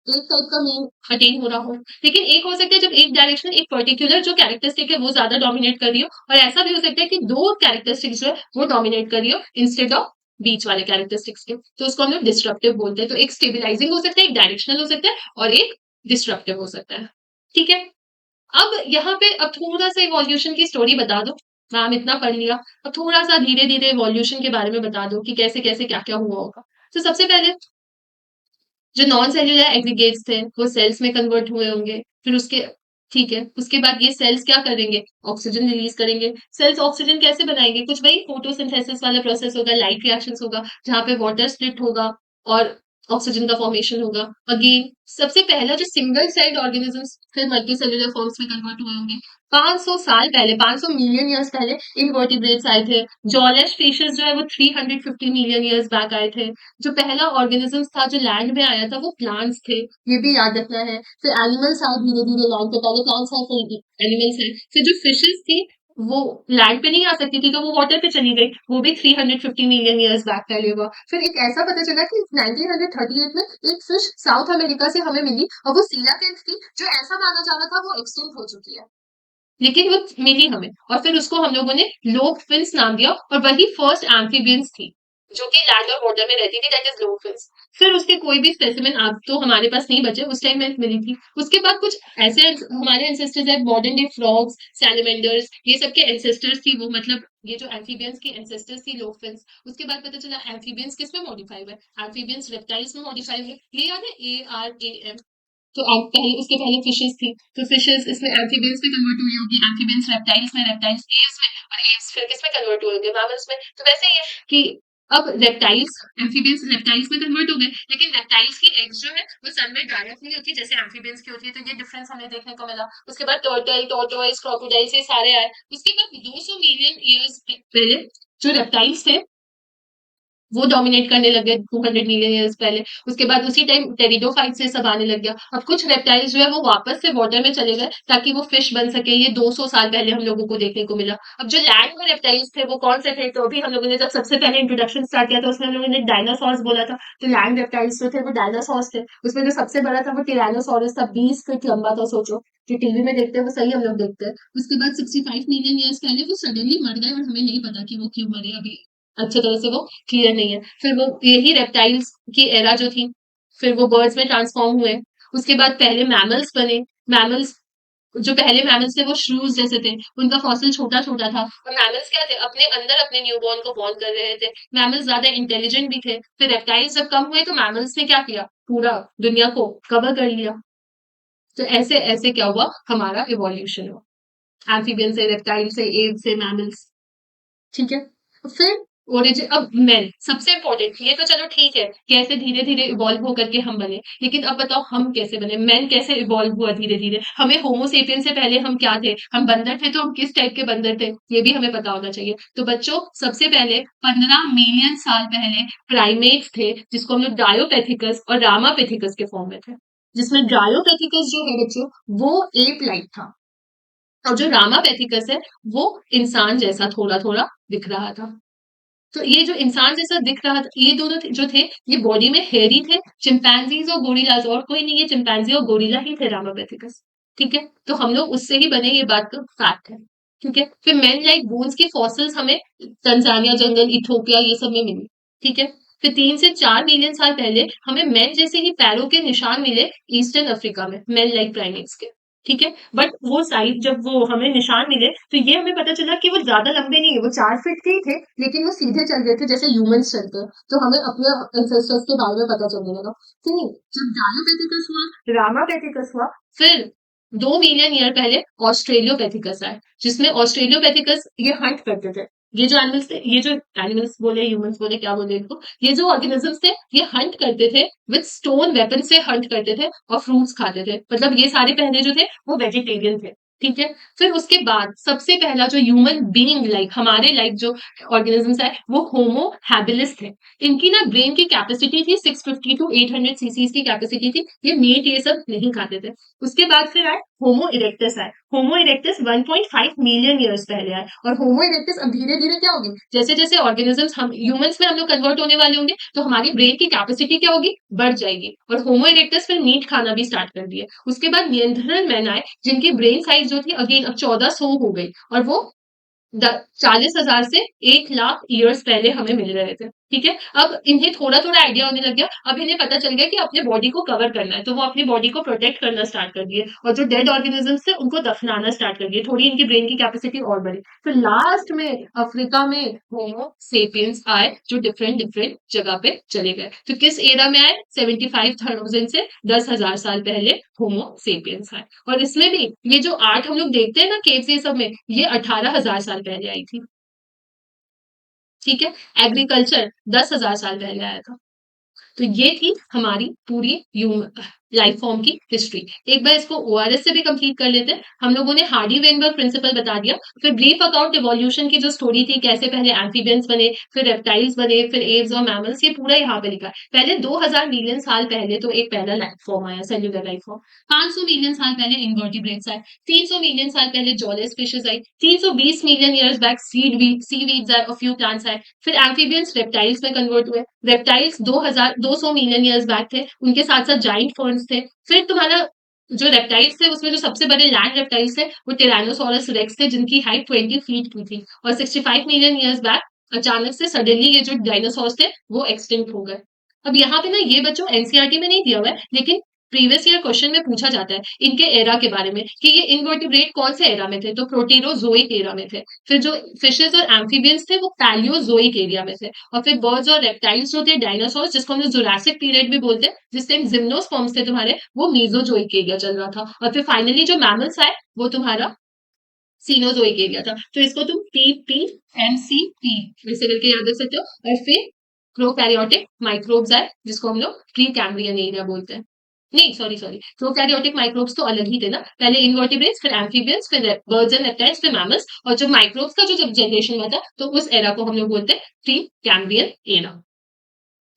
एक टाइप का मीन अटेन हो रहा हो, लेकिन एक हो सकता है जब एक डायरेक्शन एक पर्टिकुलर जो कैरेक्टरिस्टिक है वो ज्यादा डोमिनेट कर रही हो, और ऐसा भी हो सकता है कि दो कैरेक्टरिस्टिक्स जो है वो डोमिनेट कर रही हो इंस्टेड ऑफ बीच वाले कैरेक्टरिस्टिक्स के, तो उसको हम लोग डिस्ट्रप्टिव बोलते हैं। तो एक स्टेबिलाईजिंग हो सकता है, एक डायरेक्शनल हो सकता है, और एक डिस्ट्रप्टिव हो सकता है। ठीक है। अब यहाँ पे अब थोड़ा सा इवोल्यूशन की स्टोरी बता दो। मैम इतना पढ़ लिया, अब थोड़ा सा धीरे धीरे इवोल्यूशन के बारे में बता दो कि कैसे कैसे क्या क्या हुआ होगा। तो सबसे पहले जो नॉन सेल्यूलर एग्रीगेट्स थे वो सेल्स में कन्वर्ट हुए होंगे, फिर उसके ठीक है, उसके बाद ये सेल्स क्या करेंगे? ऑक्सीजन रिलीज करेंगे। सेल्स ऑक्सीजन कैसे बनाएंगे? कुछ वही फोटोसिंथेसिस वाला प्रोसेस होगा, लाइट रिएक्शंस होगा, जहाँ पे वाटर स्प्लिट होगा और ऑक्सीजन का फॉर्मेशन होगा। अगेन सबसे पहला जो सिंगल सेल्ड ऑर्गेनिजम्स फिर मल्टी सेल्यूलर फॉर्म्स में कन्वर्ट हुए होंगे। 500 साल पहले, 500 मिलियन ईयर्स पहले इनवर्टिब्रेट्स आए थे। जॉलेस फिशेस जो है वो 350 मिलियन ईयर्स बैक आए थे। जो पहला ऑर्गेनिजम्स था जो लैंड में आया था वो प्लांट्स थे, ये भी याद रखना है। फिर एनिमल्स आए धीरे धीरे लैंड पे, पहले प्लांट्स आए फिर एनिमल्स आए। फिर जो फिशेस थी वो लैंड पे नहीं आ सकती थी तो वो वाटर पे चली गई, वो भी 350 मिलियन ईयर्स बैक पहले हुआ। फिर एक ऐसा पता चला कि 1938 में एक फिश साउथ अमेरिका से हमें मिली और वो सीलाकेंथ थी, जो ऐसा माना जा रहा था वो एक्सटिंक्ट हो चुकी है, लेकिन वो मिली हमें, और फिर उसको हम लोगों ने लोब फिन्स नाम दिया, और वही फर्स्ट एम्फीबियंस थी जो कि लैंड और वाटर में रहती थी, दैट इज लोब फिन्स। फिर उसके कोई भी स्पेसिमेन आप तो हमारे पास नहीं बचे, उस टाइम में मिली थी। उसके बाद कुछ ऐसे हमारे एंसेस्टर्स है, मॉडर्न डे फ्रॉग्स, सैलमेंडर्स, ये सब के एंसेस्टर्स थी वो, मतलब ये जो एम्फीबियंस की एंसेस्टर्स थी लोब फिन्स। उसके बाद पता चला एम्फीबियंस किस में मॉडिफाई हुए? एम्फीबियंस रेप्टाइल्स में मॉडिफाई हुए। ये याद है ARAM? तो पहले उसके पहले फिशेस थी, तो फिशेस इसमें एम्फीबियंस में कन्वर्ट हुई होगी, एम्फीबियंस रेप्टाइल्स में, रेप्टाइल्स एव्स में, और एव्स फिर किस में कन्वर्ट हुए होंगे? मैमल्स में। तो वैसे ही है कि अब रेप्टाइल्स एम्फीबियंस रेप्टाइल्स में कन्वर्ट हो गए, लेकिन रेप्टाइल्स की एग्स जो है वो सन में डायरेक्ट नहीं होती जैसे एम्फीबियंस की होती है, तो ये डिफरेंस हमें देखने को मिला। उसके बाद टर्टल, टॉर्टोइस, क्रोकोडाइल्स ये सारे आए। उसके बाद 200 मिलियन ईयर्स पहले जो रेप्टाइल्स थे वो डोमिनेट करने लगे 200 मिलियन ईयर्स पहले। उसके बाद उसी टाइम टेरिडोफाइट से सब आने लग गया। अब कुछ रेप्टाइल्स जो है वो वापस से वाटर में चले गए ताकि वो फिश बन सके। ये 200 साल पहले हम लोगों को देखने को मिला। अब जो लैंड में रेप्टाइल्स थे वो कौन से थे? तो अभी हम लोगों ने जब सबसे पहले इंट्रोडक्शन स्टार्ट किया था उसमें हम लोगों ने डायनासोर्स बोला था। तो लैंड रेप्टाइल्स जो थे वो डायनासोर्स थे। उसमें जो सबसे बड़ा था वो टिरानोसोरस था, 20 फीट लंबा था। सोचो, जो टीवी में देखते हैं वो सही हम लोग देखते हैं। उसके बाद 65 मिलियन ईयर्स पहले वो सडनली मर गए और हमें नहीं पता कि वो क्यों मरे, अभी अच्छी तरह से वो क्लियर नहीं है। फिर वो यही रेप्टाइल्स की एरा जो थी, फिर वो बर्ड्स में ट्रांसफॉर्म हुए। उसके बाद पहले मैमल्स बने। मैमल्स, जो पहले मैमल्स थे वो श्रूज जैसे थे, उनका फॉसिल छोटा छोटा था। और मैमल्स क्या थे? अपने अंदर अपने न्यूबॉर्न को बॉर्न कर रहे थे। मैमल्स ज्यादा इंटेलिजेंट भी थे। फिर रेप्टाइल्स जब कम हुए तो मैमल्स ने क्या किया? पूरा दुनिया को कवर कर लिया। तो ऐसे ऐसे क्या हुआ? हमारा इवोल्यूशन हुआ, एम्फीबियन से, रेप्टाइल से, एव से, मैमल्स। ठीक है। फिर ओरिजिन, अब मैन सबसे इंपॉर्टेंट, ये तो चलो ठीक है कैसे धीरे धीरे इवॉल्व होकर के हम बने, लेकिन अब बताओ हम कैसे बने? मैन कैसे इवॉल्व हुआ धीरे धीरे? हमें होमोसेपियन से पहले हम क्या थे? हम बंदर थे, तो हम किस टाइप के बंदर थे ये भी हमें पता होना चाहिए। तो बच्चों सबसे पहले 15 मिलियन साल पहले प्राइमेट्स थे, जिसको हम लोग डायोपेथिकस और रामापेथिकस के फॉर्म में थे। जिसमें डायोपेथिकस जो है बच्चों वो एप लाइक था, और जो रामापेथिकस है वो इंसान जैसा थोड़ा थोड़ा दिख रहा था। तो ये जो इंसान जैसा दिख रहा था, ये दोनों जो थे ये बॉडी में हेयरी थे। चिंपैंजीज और गोरिल्लाज, और कोई नहीं, ये चिंपैंजी और गोरिल्ला ही थे रामापेथिकस। ठीक है, तो हम लोग उससे ही बने, ये बात तो फैक्ट है। ठीक है, फिर मैन लाइक बोन्स की फॉसिल्स हमें तंजानिया जंगल, इथोपिया ये सब में मिली। ठीक है, फिर 3 से 4 मिलियन साल पहले हमें मैन जैसे ही पैरों के निशान मिले ईस्टर्न अफ्रीका में, मैन लाइक प्राइमेट्स के। ठीक है? बट वो साइज़ जब वो हमें निशान मिले, तो ये हमें पता चला कि वो ज़्यादा लंबे नहीं है, वो 4 फीट के ही थे, लेकिन वो सीधे चल रहे थे जैसे ह्यूमन्स चलते हैं। तो हमें अपने एंसेस्टर्स के बारे में पता चलने लगा। कि नहीं, जब डायलोपेथिकस हुआ, रामापेथिकस हुआ, फिर 2 मिलियन ईयर पहले ऑस्ट्रेलियोपेथिकस आए, जिसमें ऑस्ट्रेलियोपेथिकस ये हंट करते थे। ये जो एनिमल्स थे, ये जो एनिमल्स बोले, ह्यूमन्स बोले, क्या बोले इनको, ये जो ऑर्गेनिजम्स थे, ये हंट करते थे, विद स्टोन वेपन से हंट करते थे और फ्रूट्स खाते थे। मतलब ये सारे पहले जो थे वो वेजिटेरियन थे। ठीक है? फिर उसके बाद सबसे पहला जो ह्यूमन बीइंग लाइक हमारे लाइक जो ऑर्गेनिजम्स है वो होमो हैबिलिस थे। इनकी ना ब्रेन की कैपेसिटी थी 650 टू 800 सीसीज की कैपेसिटी थी। ये मीट ये सब नहीं खाते थे। उसके बाद फिर आए होमो इरेक्टस आए। होमो इरेक्टस 1.5 मिलियन ईयर्स पहले आए और होमो इरेक्टस अब धीरे-धीरे क्या होगी? जैसे-जैसे ऑर्गेनिजम्स हम ह्यूमन्स में हम लोग कन्वर्ट होने वाले होंगे तो हमारी ब्रेन की कैपेसिटी क्या होगी? बढ़ जाएगी और होमो इरेक्टस फिर मीट खाना भी स्टार्ट कर दिए। उसके बाद नियंत्रण मैन आए जिनकी ब्रेन साइज जो थी अगेन अब 1400 हो गई और वो 40,000 से 1 लाख ईयर्स पहले हमें मिल रहे थे। ठीक है? अब इन्हें थोड़ा-थोड़ा आइडिया होने लग गया। अब इन्हें पता चल गया कि अपने बॉडी को कवर करना है, तो वो अपनी बॉडी को प्रोटेक्ट करना स्टार्ट कर दिए और जो डेड ऑर्गेनिजम्स थे उनको दफनाना स्टार्ट कर दिए। थोड़ी इनकी ब्रेन की कैपेसिटी और बढ़ी। फिर लास्ट में अफ्रीका में होमो सेपियंस आए जो डिफरेंट डिफरेंट जगह पे चले गए। तो किस एरा में आए? 75,000 से 10,000 साल पहले होमो सेपियंस आए। और इसमें भी ये जो आर्ट हम लोग देखते हैं ना केव्स ये सब में, ये 18,000 साल पहले आई थी। ठीक है? एग्रीकल्चर 10,000 साल पहले आया था। तो ये थी हमारी पूरी लाइफ फॉर्म की हिस्ट्री। एक बार इसको ओआरएस से भी कंप्लीट कर लेते हैं। हम लोगों ने हार्डी वेनबर्ग प्रिंसिपल बता दिया, फिर ब्रीफ अकाउंट इवोल्यूशन की जो स्टोरी थी, कैसे पहले एम्फिबियंस बने, फिर रेप्टाइल्स बने, फिर एव्स और मैमल्स, ये पूरा यहाँ पे लिखा है। पहले 2000 मिलियन साल पहले तो एक पहला लाइफ फॉर्म आया, सेल्युलर लाइफ फॉर्म। 500 मिलियन साल पहले इनवर्टिब्रेट्स आए, 300 मिलियन साल पहले जॉलेस फिशेस आई, 320 मिलियन ईयर्स बैक सीवीड्स आए और फ्यू प्लांट्स आए, फिर एम्फिबियंस रेप्टाइल्स में कन्वर्ट हुए। रेप्टाइल्स 2,200 मिलियन ईयर्स बैक थे, उनके साथ-साथ जायंट फर्न्स थे। फिर तुम्हारा जो रेप्टाइल्स थे, उसमें जो सबसे बड़े लैंड रेप्टाइल्स थे, वो टिरानोसॉरस रेक्स थे, जिनकी हाइट 20 फीट की थी और 65 मिलियन ईयर्स बैक अचानक से सडनली ये जो डायनासोर्स थे, वो एक्सटिंक्ट हो गए। अब यहाँ पे ना ये बच्चों एनसीईआरटी में नहीं दिया हुआ है, लेकिन प्रीवियस ईयर क्वेश्चन में पूछा जाता है इनके एरा के बारे में कि ये इनवर्टिब्रेट कौन से एरा में थे, तो प्रोटेरोजोइक एरा में थे। फिर जो फिशेस और एम्फिबियंस थे वो पैलियोजोइक एरिया में थे और फिर बर्ड्स और रेप्टाइल्स जो थे डायनासोर्स जिसको हम लोग जुरासिक पीरियड भी बोलते हैं जिस टाइम जिम्नोस्पर्म्स थे तुम्हारे वो मीजोजोइक एरिया चल रहा था और फिर फाइनली जो मैमल्स आए वो तुम्हारा सीनोजोइक एरिया था। तो इसको तुम पीपीएमसीपी ऐसे करके याद रख सकते हो और फिर प्रोकैरियोटिक माइक्रोब्स आए जिसको हम लोग प्री कैम्ब्रियन एरिया बोलते हैं। नहीं सॉरी सॉरी प्रोकैरियोटिक माइक्रोब्स तो अलग ही थे ना, पहले इनवर्टिब्रेट्स फिर एम्फीबियंस फिर बर्ड्स एंड रेप्टाइल्स फिर मैमल्स और जो माइक्रोब्स का जो जब जनरेशन हुआ था तो उस एरा को हम लोग बोलते हैं प्री कैम्ब्रियन एरा।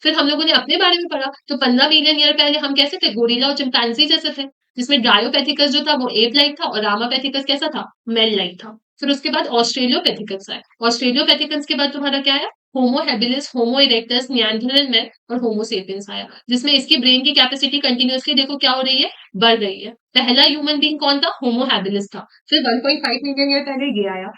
फिर हम लोगों ने अपने बारे में पढ़ा तो 15 मिलियन ईयर पहले हम कैसे थे, गोरिल्ला और चिंपैंजी जैसे थे, जिसमें ड्रायोपेथिकस जो था वो एप लाइक था और रामापेथिकस कैसा था, मेल लाइक था। फिर उसके बाद ऑस्ट्रेलियोपेथिकस आए, ऑस्ट्रेलियोपेथिकस के बाद तुम्हारा क्या आया, होमो हैबिलिस, होमो इरेक्टस, निएंडरथैल मैन और होमो सेपियंस आया, जिसमें इसकी ब्रेन की कैपेसिटी कंटिन्यूअसली देखो क्या हो रही है, बढ़ रही है। पहला ह्यूमन बीइंग कौन था, होमो हैबिलिस था। फिर 1.5 मिलियन ईयर पहले ये आया,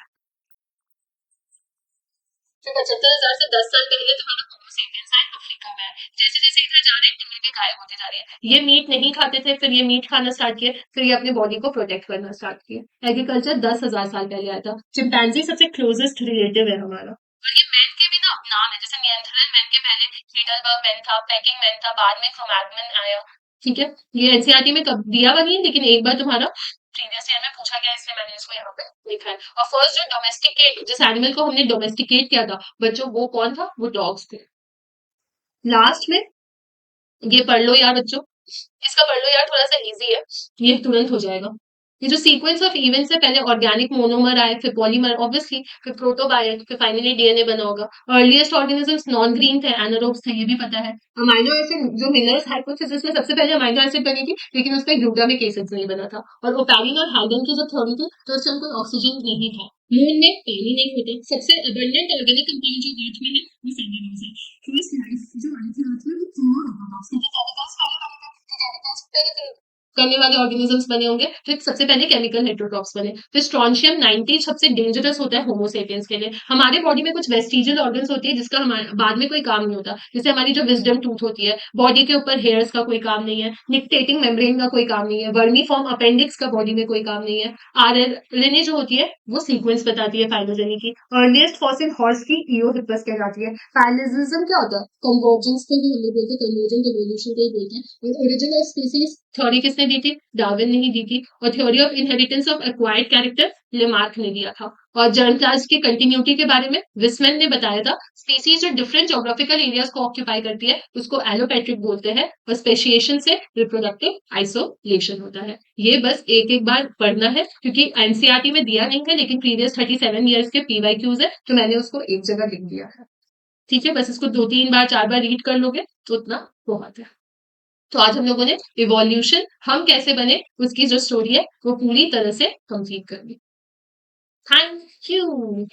फिर 75,000 से 10 साल पहले तुम्हारा होमो सेपियंस आया, अफ्रीका में आया। जैसे-जैसे इधर जा रहे हैं, इधर भी गायब होते जा रहे हैं। ये मीट नहीं खाते थे, फिर ये मीट खाना स्टार्ट किए, फिर ये अपनी बॉडी को प्रोटेक्ट करना स्टार्ट किए। एग्रीकल्चर 10,000 साल पहले आया था। चिंपैंजी सबसे क्लोजेस्ट रिलेटिव है हमारा। और ये मैन के भी ना नाम है, जैसे निएंडरथैल मैन के पहले हीडलबर्ग मैन था, पेकिंग मैन था, बाद में क्रो-मैग्नन आया। ठीक है? ये एनसीईआरटी में कब दिया हुआ नहीं है, लेकिन एक बार तुम्हारा प्रीवियस ईयर में पूछा गया, इसलिए मैंने इसको यहाँ पे लिखा है। और फर्स्ट जो डोमेस्टिकेट जिस एनिमल को हमने डोमेस्टिकेट किया था बच्चों, वो कौन था, वो डॉग्स थे। लास्ट में ये पढ़ लो यार बच्चों, इसका पढ़ लो यार, थोड़ा-सा ईज़ी है, ये तुरंत हो जाएगा। ये जो सीक्वेंस ऑफ इवेंट्स है, पहले ऑर्गेनिक मोनोमर आए, फिर पॉलीमर ऑब्वियसली, फिर प्रोटोबायट, फिर फाइनली डीएनए बना होगा। अर्लीएस्ट ऑर्गेनिजम्स नॉन ग्रीन थे, एनारोब्स थे, ये भी पता है। अमाइनो एसिड जो मिलर्स हाइपोथेसिस में सबसे पहले अमाइनो एसिड बनी थी, लेकिन उसपे ग्लूटामिक एसिड नहीं बना था। और ओपैरिन और हाइडेन की जो थ्योरी थी, तो उससे कोई ऑक्सीजन नहीं था। मून में पानी नहीं होता। सबसे अबंडेंट ऑर्गेनिक कंपाउंड जो अर्थ में है, वो सेल्यूलोज है। फर्स्ट लाइफ जो आई थी अर्थ में, वो प्योर होता था। उसके केमिकल्स पहले बने थे, तो केमिकल्स पहले थे करने वाले ऑर्गेनिजम्स बने होंगे। फिर सबसे पहले केमिकल हेटेरोट्रॉप्स बने। फिर स्ट्रोंशियम 90 सबसे डेंजरस होता है होमो सेपियंस के लिए। हमारे बॉडी में कुछ वेस्टिजियल ऑर्गन्स होती है जिसका हमारे बाद में कोई काम नहीं होता। जैसे हमारी जो विज़डम टूथ होती है, बॉडी के ऊपर हेयर्स का कोई काम नहीं है, निक्टेटिंग मेम्ब्रेन का कोई काम नहीं है, वर्मीफॉर्म अपेंडिक्स का बॉडी में कोई काम नहीं है। आरएनए जो होती है वो सीक्वेंस बताती है फाइलोजेनी की। अर्लीस्ट फॉसिल हॉर्स की इओहिपस कहलाती है। पैरेललिज्म क्या होता है? कन्वर्जेंस को ही हम लोग बोलते हैं, कन्वर्जेंट इवोल्यूशन को ही बोलते हैं। और ओरिजिन ऑफ स्पीसीज थ्योरी किसने दी थी? डार्विन ने ही दी थी। और theory of inheritance of acquired character Lamarck ने दिया था। और जर्म प्लाज्म की कंटिन्यूटी के बारे में विस्मैन ने बताया था। स्पीसीज जो डिफरेंट जोग्राफिकल एरियाज को ऑक्यूपाई करती है उसको एलोपैट्रिक बोलते हैं। और स्पेशिएशन से रिप्रोडक्टिव आइसोलेशन होता है। ये बस एक एक बार पढ़ना है क्योंकि एनसीईआरटी में दिया नहीं है, लेकिन प्रीवियस 37 ईयर्स के पीवाईक्यूज है तो मैंने उसको एक जगह लिख दिया है। ठीक है, बस इसको 2-3 बार 4 बार रीड कर लोगे तो उतना बहुत है। तो आज हम लोगों ने इवोल्यूशन हम कैसे बने उसकी जो स्टोरी है वो पूरी तरह से कंप्लीट कर ली। Thank you.